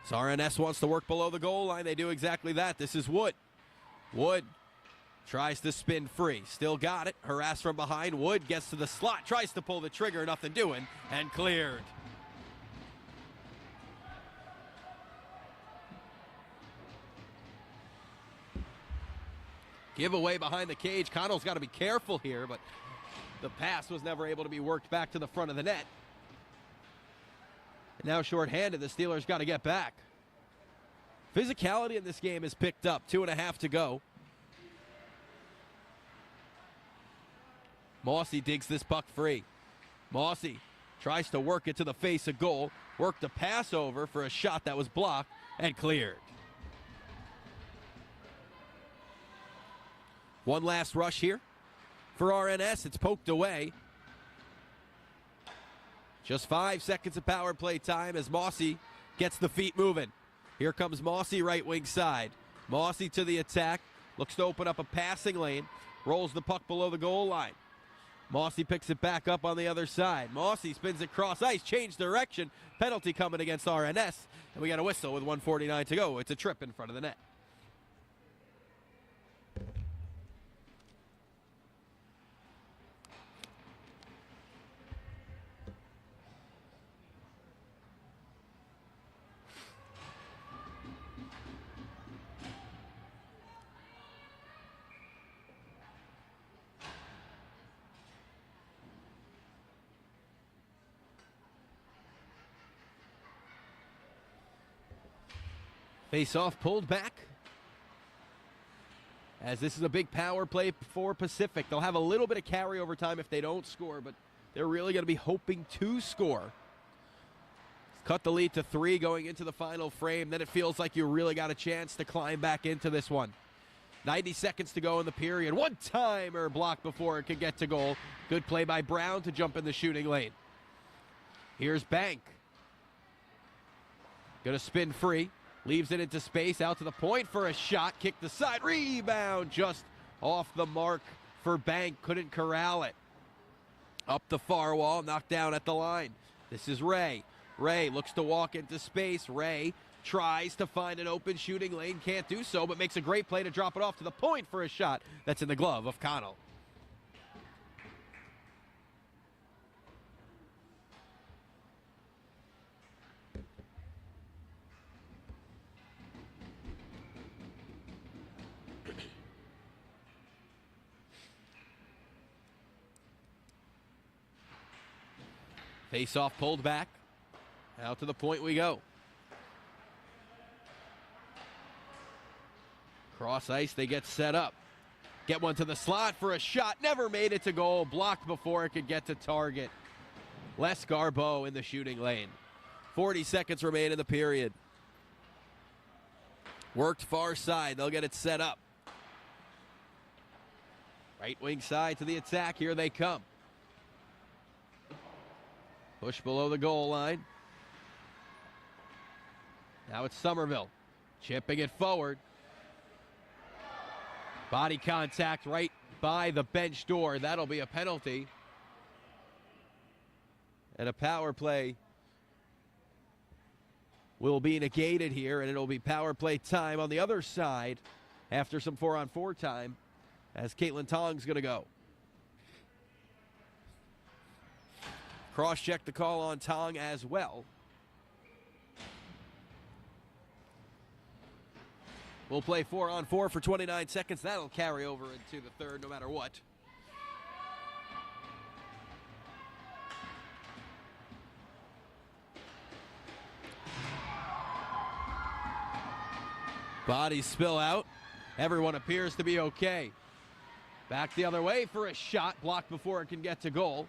Speaker 1: So RNS wants to work below the goal line. They do exactly that. This is Wood. Wood tries to spin free. Still got it. Harassed from behind. Wood gets to the slot. Tries to pull the trigger. Nothing doing. And cleared. Giveaway behind the cage. Connell's got to be careful here, but the pass was never able to be worked back to the front of the net. And now shorthanded. The Steelers got to get back. Physicality in this game is picked up. 2.5 to go. Mossy digs this puck free. Mossy tries to work it to the face of goal. Worked a pass over for a shot that was blocked and cleared. One last rush here for RNS. It's poked away. Just 5 seconds of power play time as Mossy gets the feet moving. Here comes Mossy, right wing side. Mossy to the attack. Looks to open up a passing lane. Rolls the puck below the goal line. Mossy picks it back up on the other side. Mossy spins it cross ice, change direction. Penalty coming against RNS. And we got a whistle with 1:49 to go. It's a trip in front of the net. Face-off pulled back. As this is a big power play for Pacific. They'll have a little bit of carryover time if they don't score, but they're really going to be hoping to score. Cut the lead to 3 going into the final frame. Then it feels like you really got a chance to climb back into this one. 90 seconds to go in the period. One-timer blocked before it could get to goal. Good play by Brown to jump in the shooting lane. Here's Bank. Going to spin free. Leaves it into space, out to the point for a shot. Kick the side, rebound just off the mark for Bank. Couldn't corral it. Up the far wall, knocked down at the line. This is Ray. Ray looks to walk into space. Ray tries to find an open shooting lane. Can't do so, but makes a great play to drop it off to the point for a shot. That's in the glove of Connell. Face-off pulled back. Out to the point we go. Cross ice, they get set up. Get one to the slot for a shot. Never made it to goal. Blocked before it could get to target. Les Garbeau in the shooting lane. 40 seconds remain in the period. Worked far side. They'll get it set up. Right wing side to the attack. Here they come. Push below the goal line. Now it's Somerville. Chipping it forward. Body contact right by the bench door. That'll be a penalty. And a power play will be negated here, and it'll be power play time on the other side after some 4-on-4 time as Caitlin Tong's going to go. Cross-check the call on Tong as well. We'll play 4-on-4 for 29 seconds. That'll carry over into the third no matter what. Bodies spill out. Everyone appears to be okay. Back the other way for a shot, blocked before it can get to goal.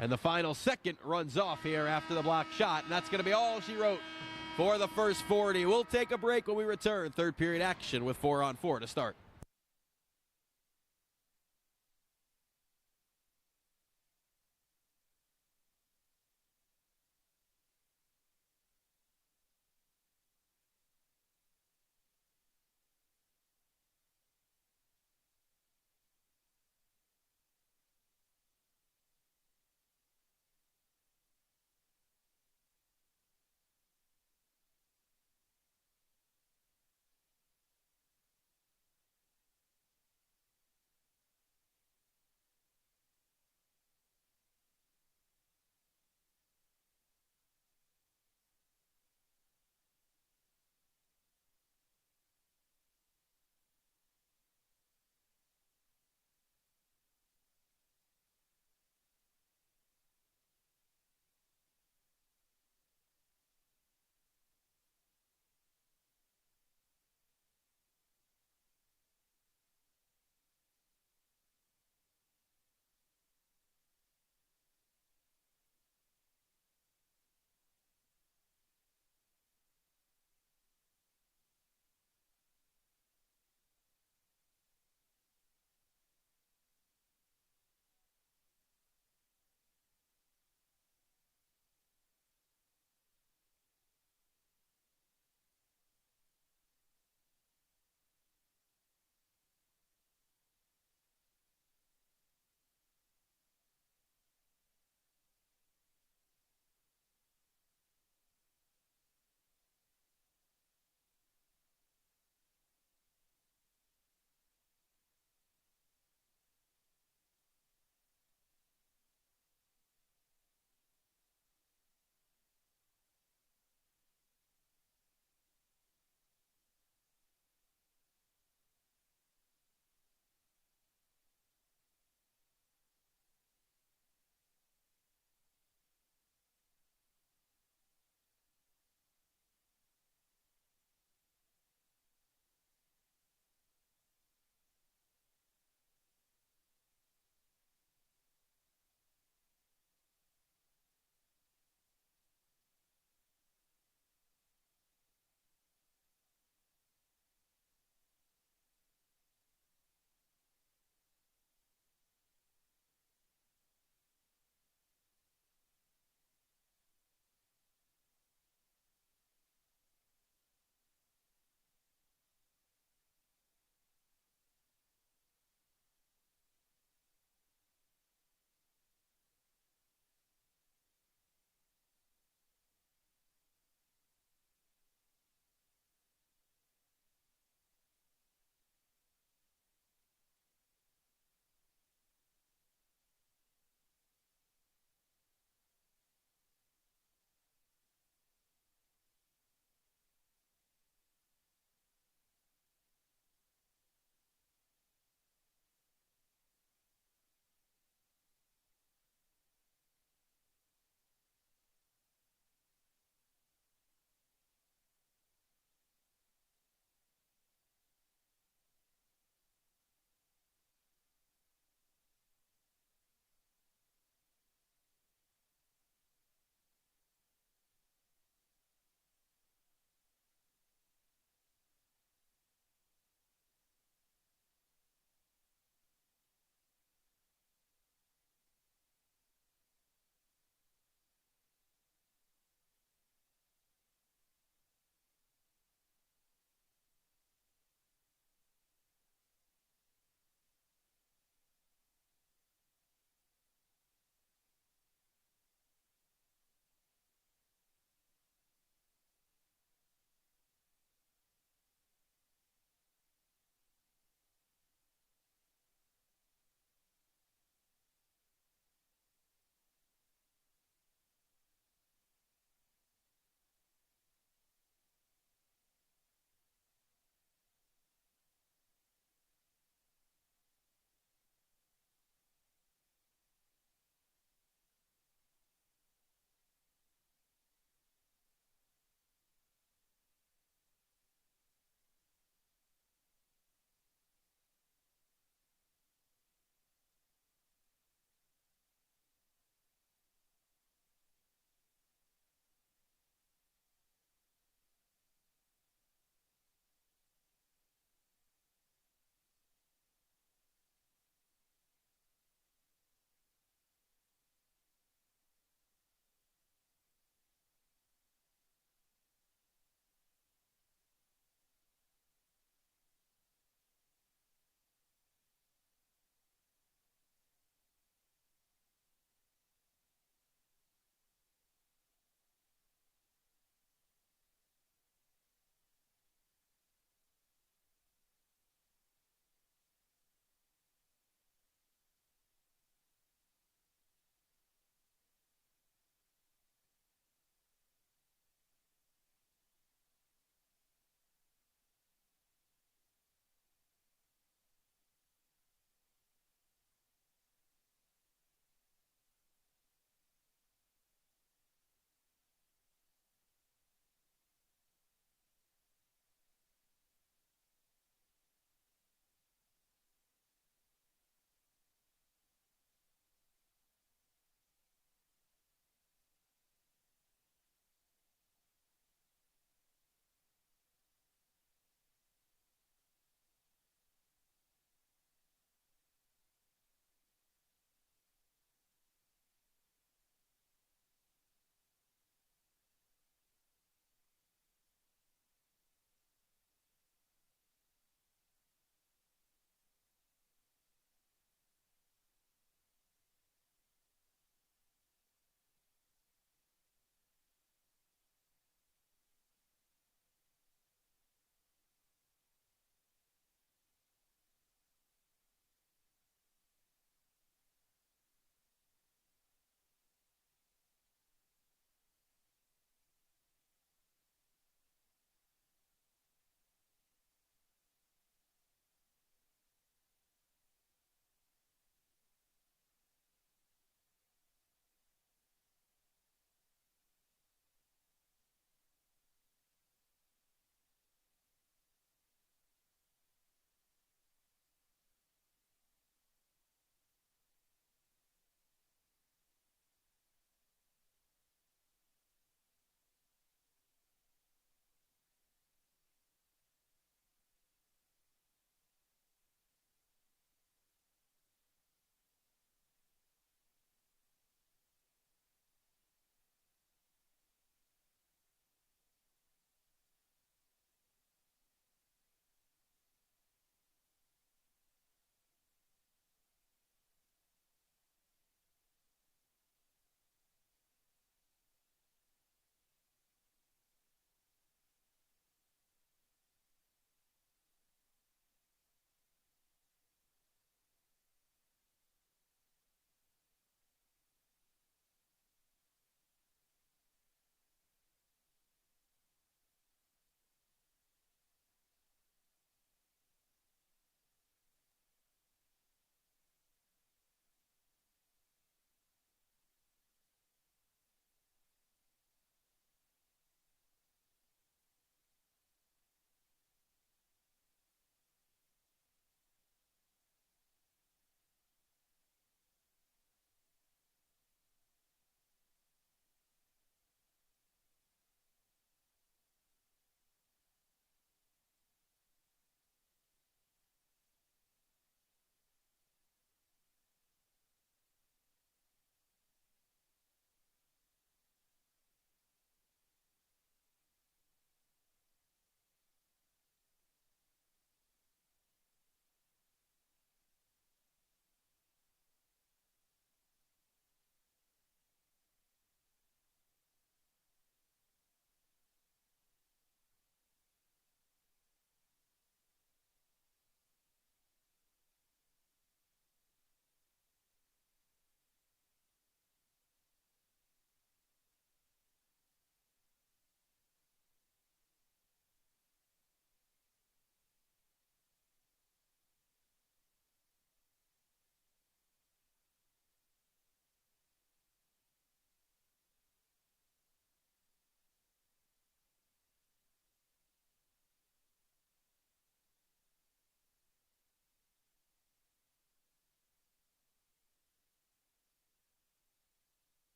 Speaker 1: And the final second runs off here after the block shot, and that's going to be all she wrote for the first 40. We'll take a break when we return. Third period action with 4-on-4 to start.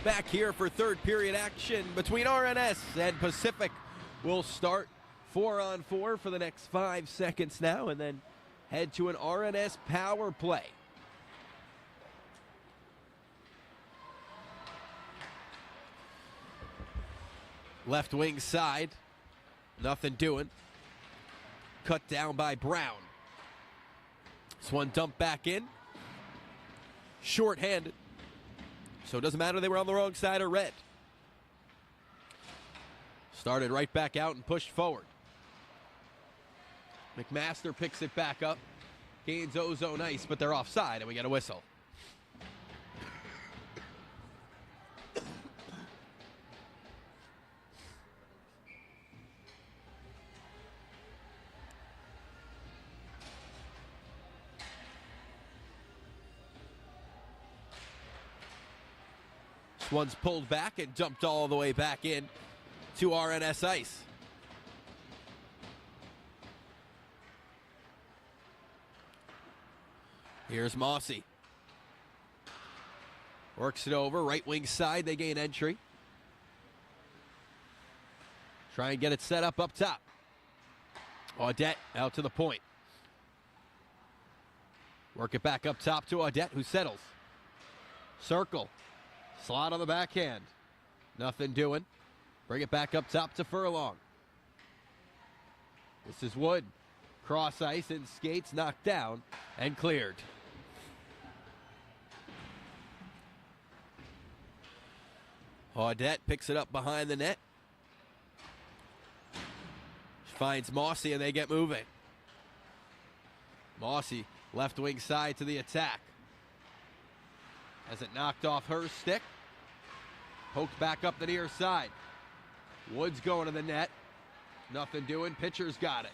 Speaker 1: Back here for third period action between RNS and Pacific. We'll start 4-on-4 for the next 5 seconds now and then head to an RNS power play. Left wing side, nothing doing. Cut down by Brown. This one dumped back in. Short-handed. So it doesn't matter they were on the wrong side of red. Started right back out and pushed forward. McMaster picks it back up. Gains ozone ice, but they're offside, and we get a whistle. This one's pulled back and dumped all the way back in to RNS ice. Here's Mossy. Works it over, right wing side, they gain entry. Try and get it set up top. Audette out to the point. Work it back up top to Audette, who settles. Circle. Slot on the backhand. Nothing doing. Bring it back up top to Furlong. This is Wood. Cross ice and skates, knocked down and cleared. Audette picks it up behind the net. Finds Mossy and they get moving. Mossy, left wing side to the attack. Has it knocked off her stick. Poked back up the near side. Wood's going to the net. Nothing doing. Pitcher's got it.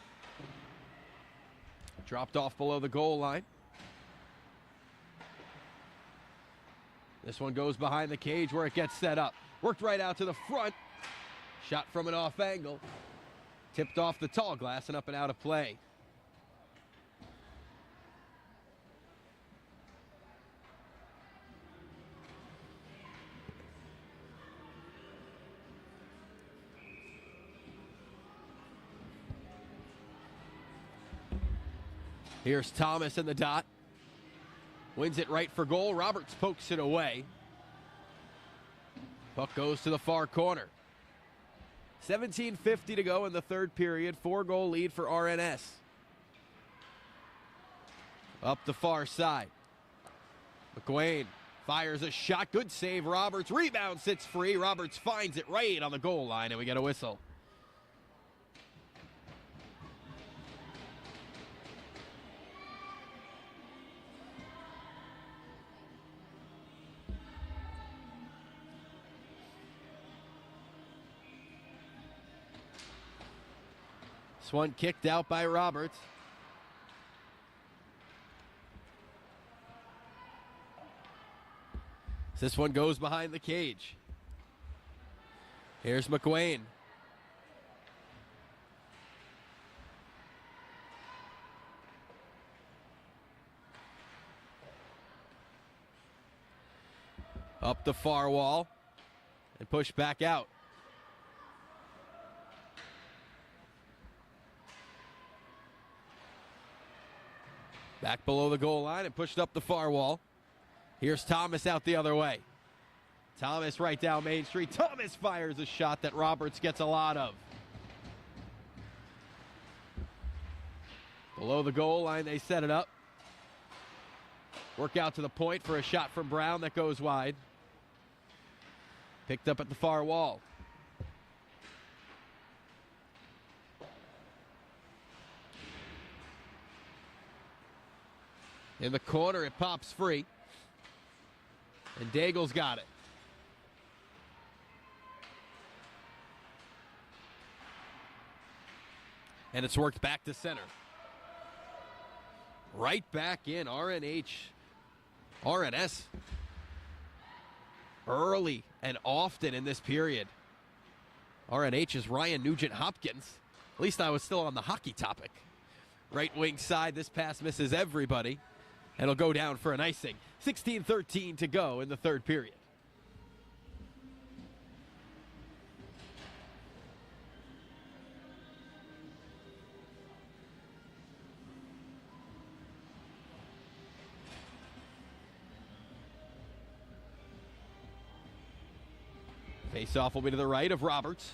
Speaker 1: Dropped off below the goal line. This one goes behind the cage where it gets set up. Worked right out to the front. Shot from an off angle. Tipped off the tall glass and up and out of play. Here's Thomas in the dot. Wins it right for goal. Roberts pokes it away. Puck goes to the far corner. 17:50 to go in the third period. 4-goal lead for RNS. Up the far side. McQuain fires a shot. Good save, Roberts. Rebound sits free. Roberts finds it right on the goal line, and we get a whistle. This one kicked out by Roberts. This one goes behind the cage. Here's McQuain. Up the far wall and push back out. Back below the goal line and pushed up the far wall. Here's Thomas out the other way. Thomas right down Main Street. Thomas fires a shot that Roberts gets a lot of. Below the goal line, they set it up. Work out to the point for a shot from Brown that goes wide. Picked up at the far wall. In the corner, it pops free. And Daigle's got it. And it's worked back to center. Right back in. RNS early and often in this period. RNH's Ryan Nugent-Hopkins. At least I was still on the hockey topic. Right wing side, this pass misses everybody. And it'll go down for an icing. 16:13 to go in the third period. Face-off will be to the right of Roberts.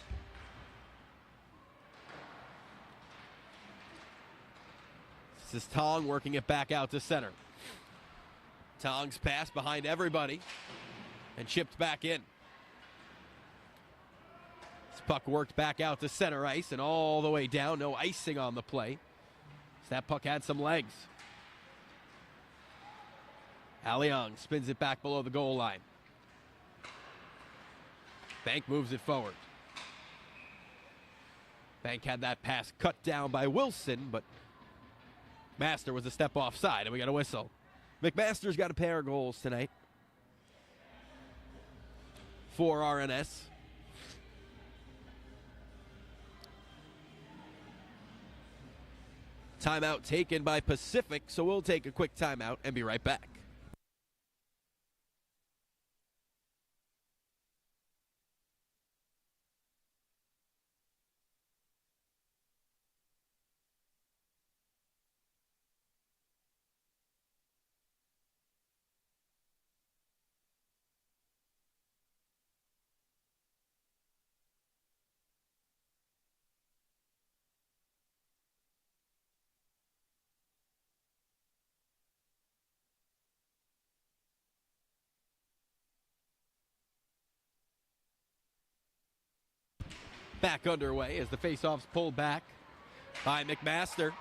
Speaker 1: This is Tong working it back out to center. Tong's pass behind everybody and chipped back in. This puck worked back out to center ice and all the way down. No icing on the play. So that puck had some legs. Alliang spins it back below the goal line. Bank moves it forward. Bank had that pass cut down by Wilson, but Master was a step offside, and we got a whistle. McMaster's got a pair of goals tonight for RNS. Timeout taken by Pacific, so we'll take a quick timeout and be right back. Back underway as the faceoff's pulled back by McMaster.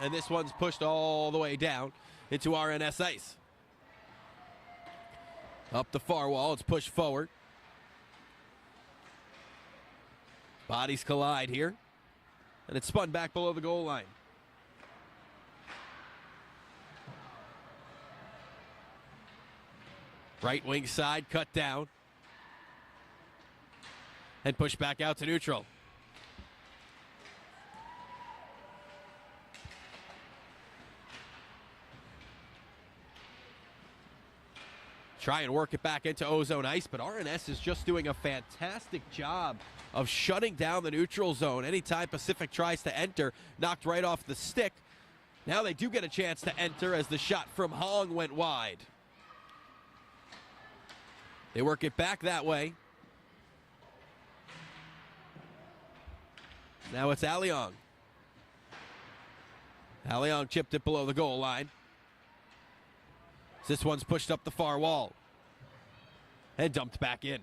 Speaker 1: And this one's pushed all the way down into RNS ice. Up the far wall, it's pushed forward. Bodies collide here. And it's spun back below the goal line. Right wing side cut down. And pushed back out to neutral. Try and work it back into ozone ice, but RNS is just doing a fantastic job of shutting down the neutral zone. Anytime Pacific tries to enter, knocked right off the stick. Now they do get a chance to enter as the shot from Hong went wide. They work it back that way. Now it's Alliang. Alliang chipped it below the goal line. This one's pushed up the far wall and dumped back in.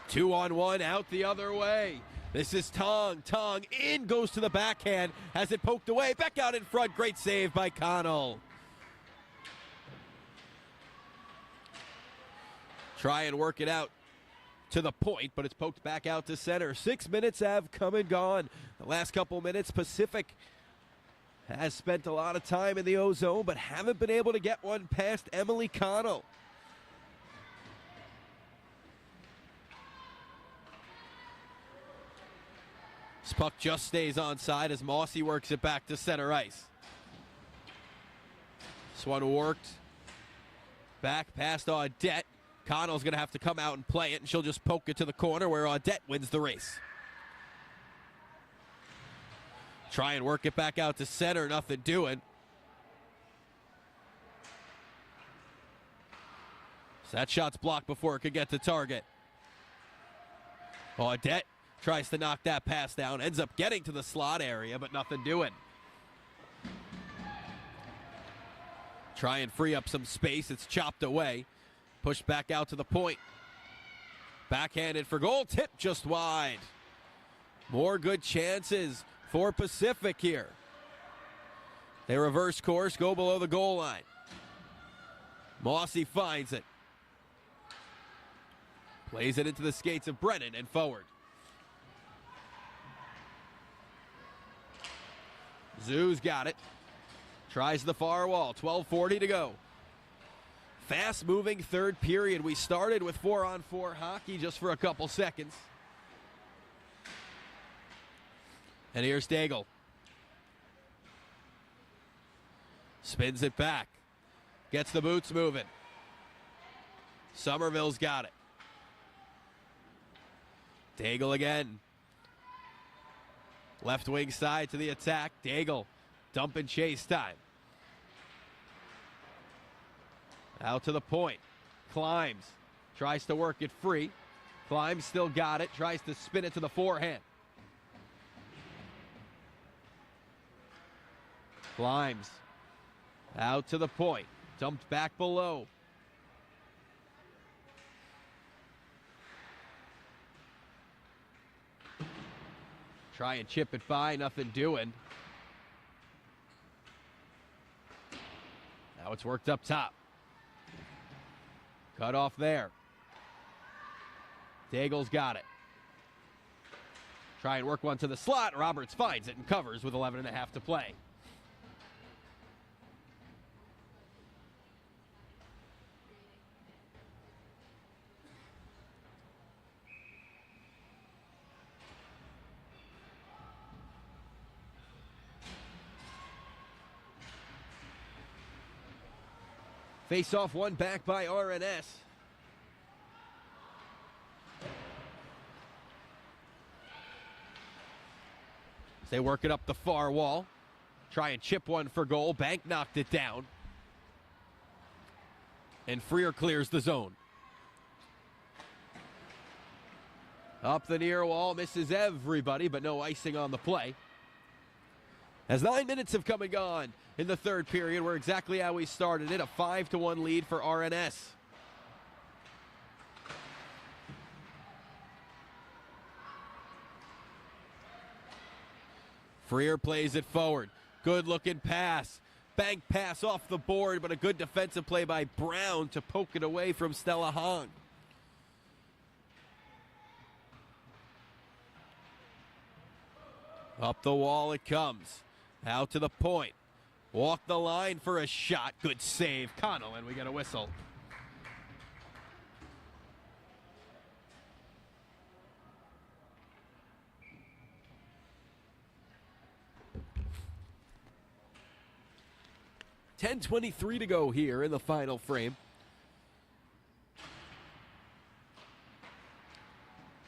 Speaker 1: Two-on-one out the other way. This is Tong. Tong in, goes to the backhand, has it poked away. Back out in front. Great save by Connell. Try and work it out to the point, but it's poked back out to center. 6 minutes have come and gone. The last couple minutes, Pacific has spent a lot of time in the ozone, but haven't been able to get one past Emily Connell. This puck just stays onside as Mossy works it back to center ice. This one worked back past Audette. Connell's going to have to come out and play it, and she'll just poke it to the corner where Audette wins the race. Try and work it back out to center, nothing doing. So that shot's blocked before it could get to target. Audette tries to knock that pass down, ends up getting to the slot area, but nothing doing. Try and free up some space, it's chopped away. Pushed back out to the point. Backhanded for goal. Tip just wide. More good chances for Pacific here. They reverse course, go below the goal line. Mossy finds it. Plays it into the skates of Brennan and forward. Zoo's got it. Tries the far wall. 12:40 to go. Fast-moving third period. We started with 4-on-4 hockey just for a couple seconds. And here's Daigle. Spins it back. Gets the boots moving. Somerville's got it. Daigle again. Left wing side to the attack. Daigle. Dump and chase time. Out to the point. Climbs. Tries to work it free. Climbs, still got it. Tries to spin it to the forehand. Climbs. Out to the point. Dumped back below. Try and chip it by. Nothing doing. Now it's worked up top. Cut off there. Daigle's got it. Try and work one to the slot. Roberts finds it and covers with 11.5 to play. Face off one back by RNS. As they work it up the far wall. Try and chip one for goal. Bank knocked it down. And Freer clears the zone. Up the near wall, misses everybody, but no icing on the play. As 9 minutes have come and gone in the third period, we're exactly how we started it, a 5-1 lead for RNS. Freer plays it forward. Good looking pass. Bank pass off the board, but a good defensive play by Brown to poke it away from Stella Hong. Up the wall it comes. Out to the point. Walk the line for a shot. Good save. Connell, and we get a whistle. .10:23 to go here in the final frame.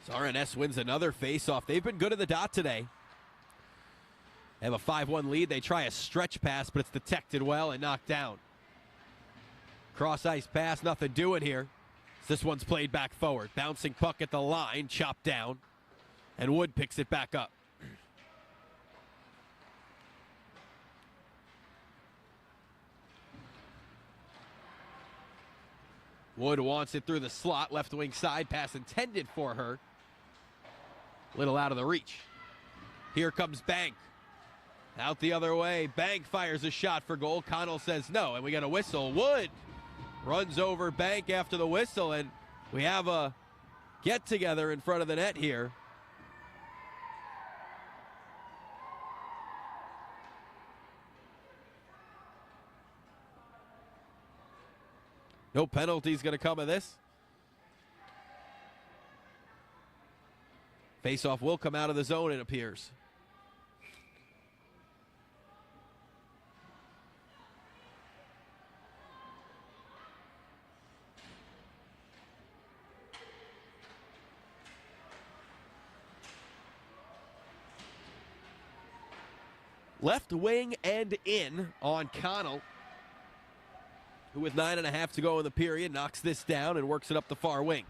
Speaker 1: So RNS wins another face-off. They've been good at the dot today. They have a 5-1 lead. They try a stretch pass, but it's detected well and knocked down. Cross-ice pass, nothing doing here. This one's played back forward. Bouncing puck at the line, chopped down. And Wood picks it back up. Wood wants it through the slot. Left wing side pass intended for her. Little out of the reach. Here comes Bank. Out the other way. Bank fires a shot for goal. Connell says no, and we get a whistle. Wood runs over Bank after the whistle, and we have a get-together in front of the net here. No penalty's going to come of this. Face-off will come out of the zone, it appears. Left wing and in on Connell, who with 9.5 to go in the period knocks this down and works it up the far wing.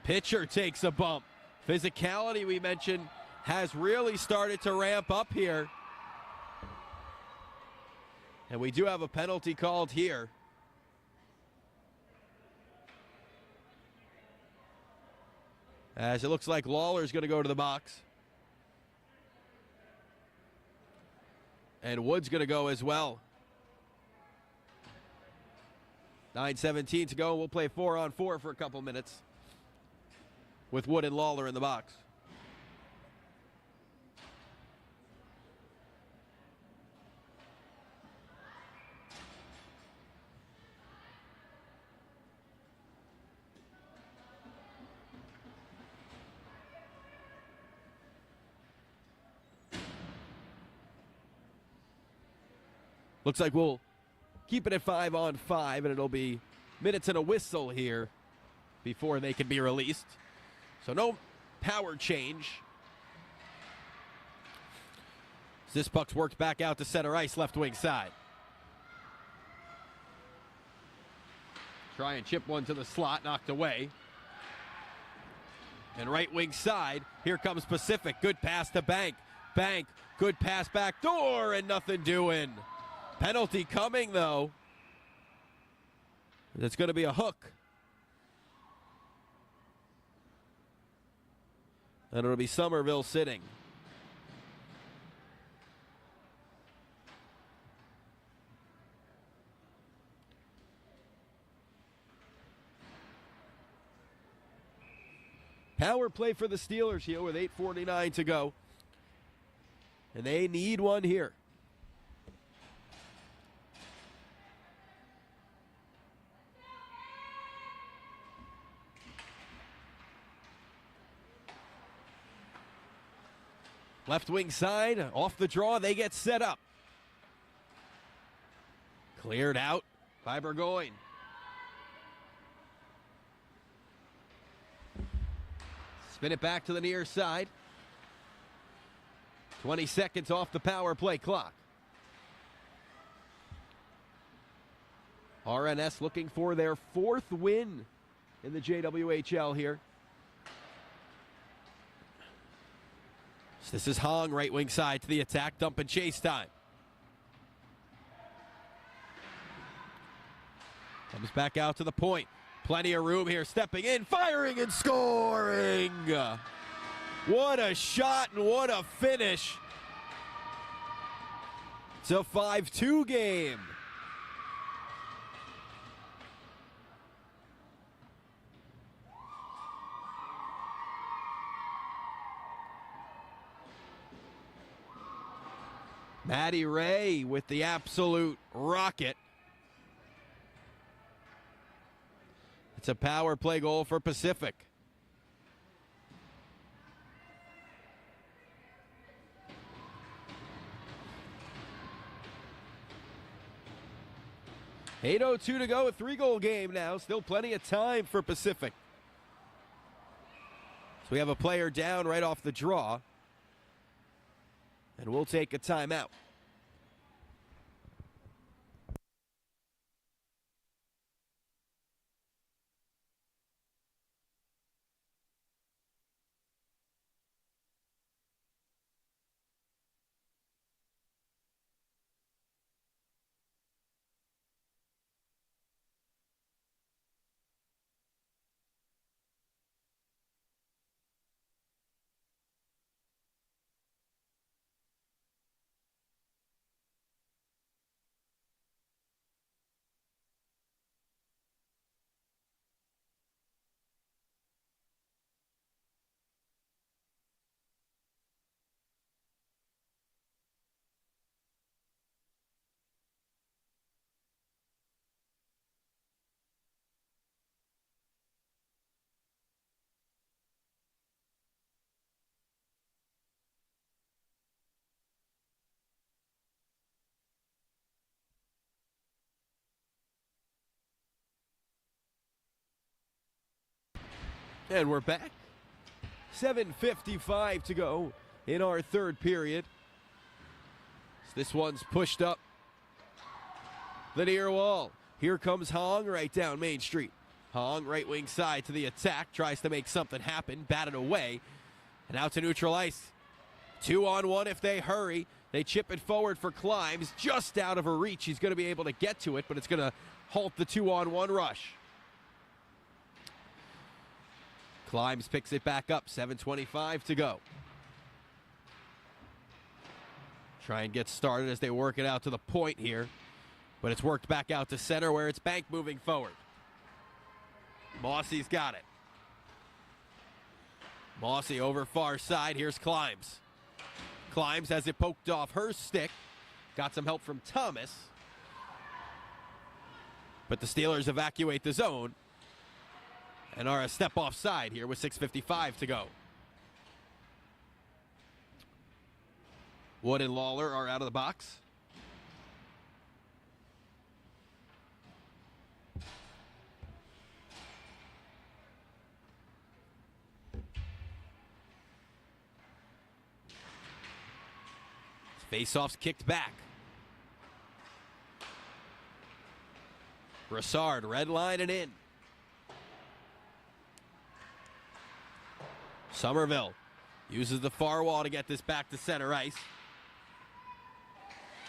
Speaker 1: Pitcher takes a bump. Physicality, we mentioned, has really started to ramp up here. And we do have a penalty called here. As it looks like Lawler's going to go to the box. And Wood's going to go as well. 9:17 to go. We'll play 4-on-4 for a couple minutes with Wood and Lawler in the box. Looks like we'll keep it at 5-on-5, and it'll be minutes and a whistle here before they can be released. So no power change. This puck's worked back out to center ice, left wing side. Try and chip one to the slot, knocked away. And right wing side, here comes Pacific. Good pass to Bank. Bank, good pass back door, and nothing doing. Penalty coming, though. It's going to be a hook. And it'll be Somerville sitting. Power play for the Steelers here with 8:49 to go. And they need one here. Left wing side, off the draw, they get set up. Cleared out by Burgoyne. Spin it back to the near side. 20 seconds off the power play clock. RNS looking for their 4th win in the JWHL here. So this is Hong, right wing side to the attack, dump and chase time. Comes back out to the point. Plenty of room here, stepping in, firing and scoring. What a shot and what a finish. It's a 5-2 game. Maddie Ray with the absolute rocket. It's a power play goal for Pacific. .802 to go, a 3-goal game now. Still plenty of time for Pacific. So we have a player down right off the draw. And we'll take a timeout. And we're back. 7:55 to go in our 3rd period. So this one's pushed up the near wall. Here comes Hong right down Main Street. Hong, right wing side to the attack, tries to make something happen, batted away, and out to neutral ice. 2-on-1 if they hurry. They chip it forward for Climbs, just out of her reach. He's going to be able to get to it, but it's going to halt the 2-on-1 rush. Climbs picks it back up, 7:25 to go. Try and get started as they work it out to the point here. But it's worked back out to center where it's Bank moving forward. Mossy's got it. Mossy over far side, here's Climbs. Climbs has it poked off her stick. Got some help from Thomas. But the Steelers evacuate the zone. And are a step offside here with 6:55 to go. Wood and Lawler are out of the box. Faceoff's kicked back. Brassard, red line and in. Somerville uses the far wall to get this back to center ice.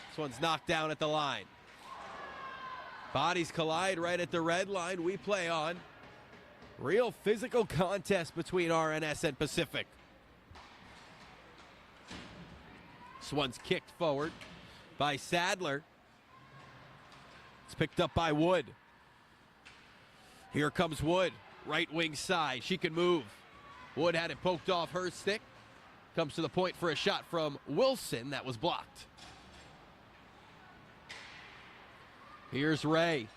Speaker 1: This one's knocked down at the line. Bodies collide right at the red line. We play on. Real physical contest between RNS and Pacific. This one's kicked forward by Sadler. It's picked up by Wood. Here comes Wood, right wing side. She can move. Wood had it poked off her stick. Comes to the point for a shot from Wilson that was blocked. Here's Ray.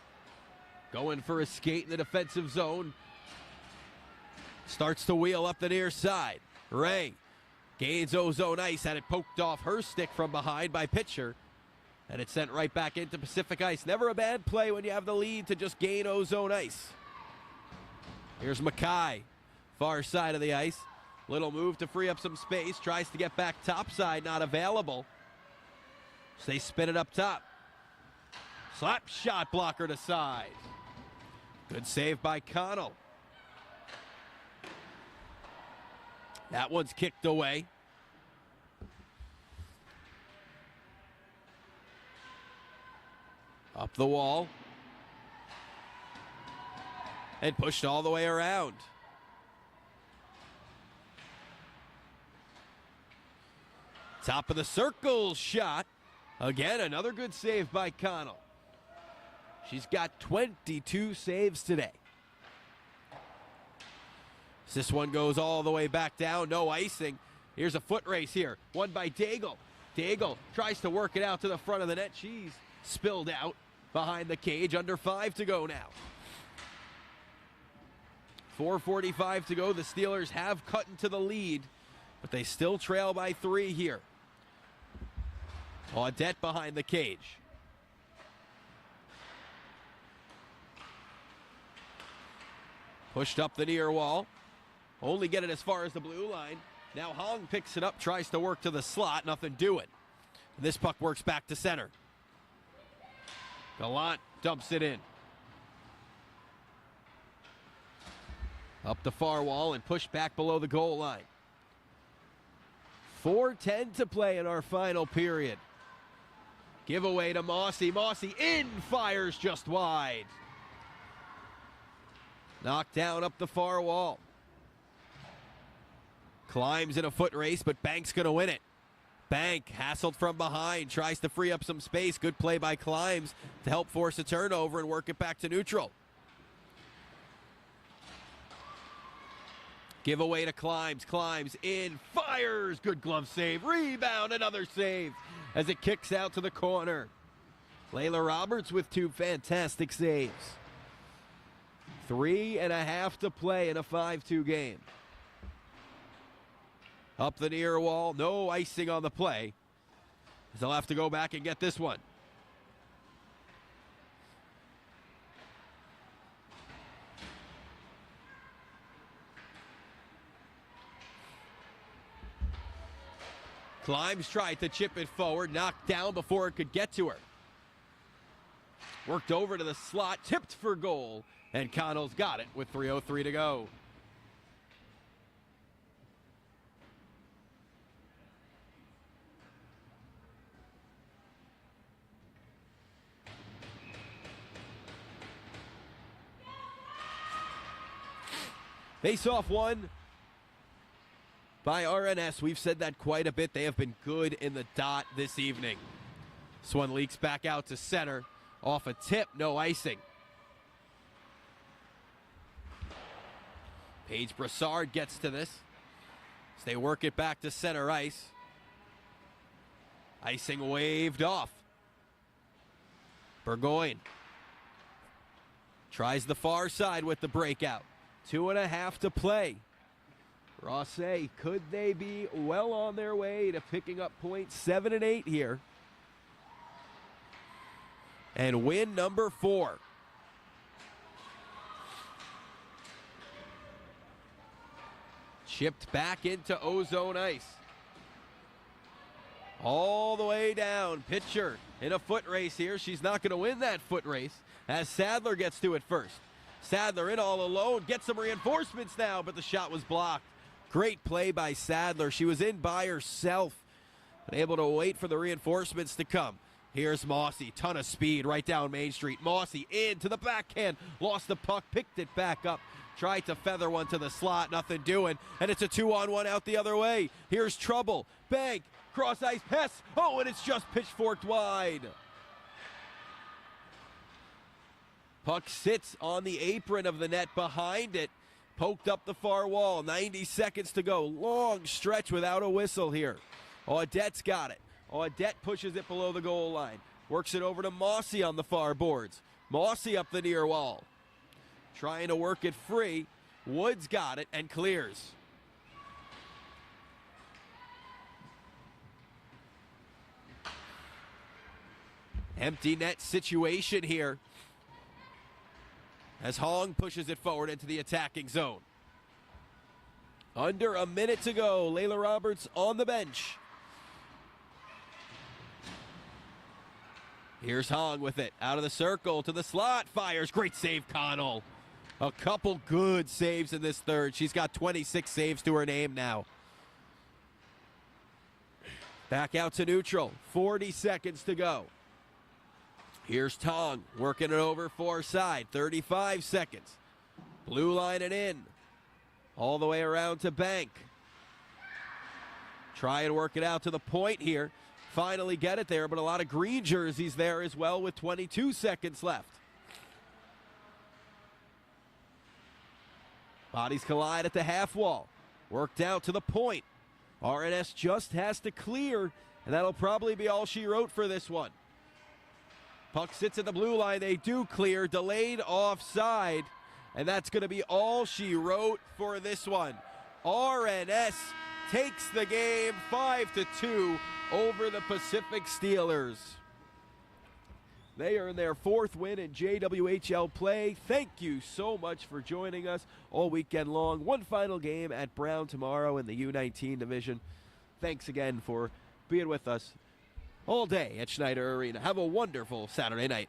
Speaker 1: Going for a skate in the defensive zone. Starts to wheel up the near side. Ray gains ozone ice. Had it poked off her stick from behind by Pitcher. And it's sent right back into Pacific ice. Never a bad play when you have the lead to just gain ozone ice. Here's Mackay. Far side of the ice. Little move to free up some space. Tries to get back topside. Not available. So they spin it up top. Slap shot blocker to side. Good save by Connell. That one's kicked away. Up the wall. And pushed all the way around. Top of the circle shot. Again, another good save by Connell. She's got 22 saves today. This one goes all the way back down. No icing. Here's a foot race here. Won by Daigle. Daigle tries to work it out to the front of the net. She's spilled out behind the cage. Under 5 to go now. 4:45 to go. The Steelers have cut into the lead, but they still trail by 3 here. Audette behind the cage. Pushed up the near wall. Only get it as far as the blue line. Now Hong picks it up, tries to work to the slot. Nothing doing. This puck works back to center. Gallant dumps it in. Up the far wall and pushed back below the goal line. 4:10 to play in our final period. Giveaway to Mossy. Mossy in, fires just wide. Knocked down up the far wall. Climbs in a foot race, but Bank's going to win it. Bank, hassled from behind, tries to free up some space. Good play by Climbs to help force a turnover and work it back to neutral. Giveaway to Climbs. Climbs in, fires. Good glove save. Rebound, another save as it kicks out to the corner. Layla Roberts with 2 fantastic saves. 3.5 to play in a 5-2 game. Up the near wall, no icing on the play. They'll have to go back and get this one. Climbs tried to chip it forward, knocked down before it could get to her. Worked over to the slot, tipped for goal, and Connell's got it with 3:03 to go. Face-off won by RNS. We've said that quite a bit. They have been good in the dot this evening. This one leaks back out to center. Off a tip, no icing. Paige Brassard gets to this. As they work it back to center ice. Icing waved off. Burgoyne tries the far side with the breakout. 2.5 to play. Rosse, could they be well on their way to picking up points 7 and 8 here? And win number 4. Chipped back into ozone ice. All the way down. Pitcher in a foot race here. She's not going to win that foot race as Sadler gets to it first. Sadler in all alone. Gets some reinforcements now, but the shot was blocked. Great play by Sadler. She was in by herself, but able to wait for the reinforcements to come. Here's Mossy. Ton of speed right down Main Street. Mossy into the backhand. Lost the puck. Picked it back up. Tried to feather one to the slot. Nothing doing. And it's a 2-on-1 out the other way. Here's trouble. Bank. Cross ice pass. Oh, and it's just pitchforked wide. Puck sits on the apron of the net behind it. Poked up the far wall. 90 seconds to go. Long stretch without a whistle here. Audette's got it. Audette pushes it below the goal line. Works it over to Mossy on the far boards. Mossy up the near wall. Trying to work it free. Woods got it and clears. Empty net situation here as Hong pushes it forward into the attacking zone. Under a minute to go. Layla Roberts on the bench. Here's Hong with it. Out of the circle to the slot. Fires. Great save, Connell. A couple good saves in this third. She's got 26 saves to her name now. Back out to neutral. 40 seconds to go. Here's Tong working it over far side. 35 seconds. Blue line and in. All the way around to Bank. Try and work it out to the point here. Finally get it there, but a lot of green jerseys there as well with 22 seconds left. Bodies collide at the half wall. Worked out to the point. RNS just has to clear, and that'll probably be all she wrote for this one. Puck sits at the blue line. They do clear. Delayed offside, and that's going to be all she wrote for this one. RNS takes the game 5-2 over the Pacific Steelers. They earn their fourth win in JWHL play. Thank you so much for joining us all weekend long. One final game at Brown tomorrow in the U19 division. Thanks again for being with us all day at Schneider Arena. Have a wonderful Saturday night.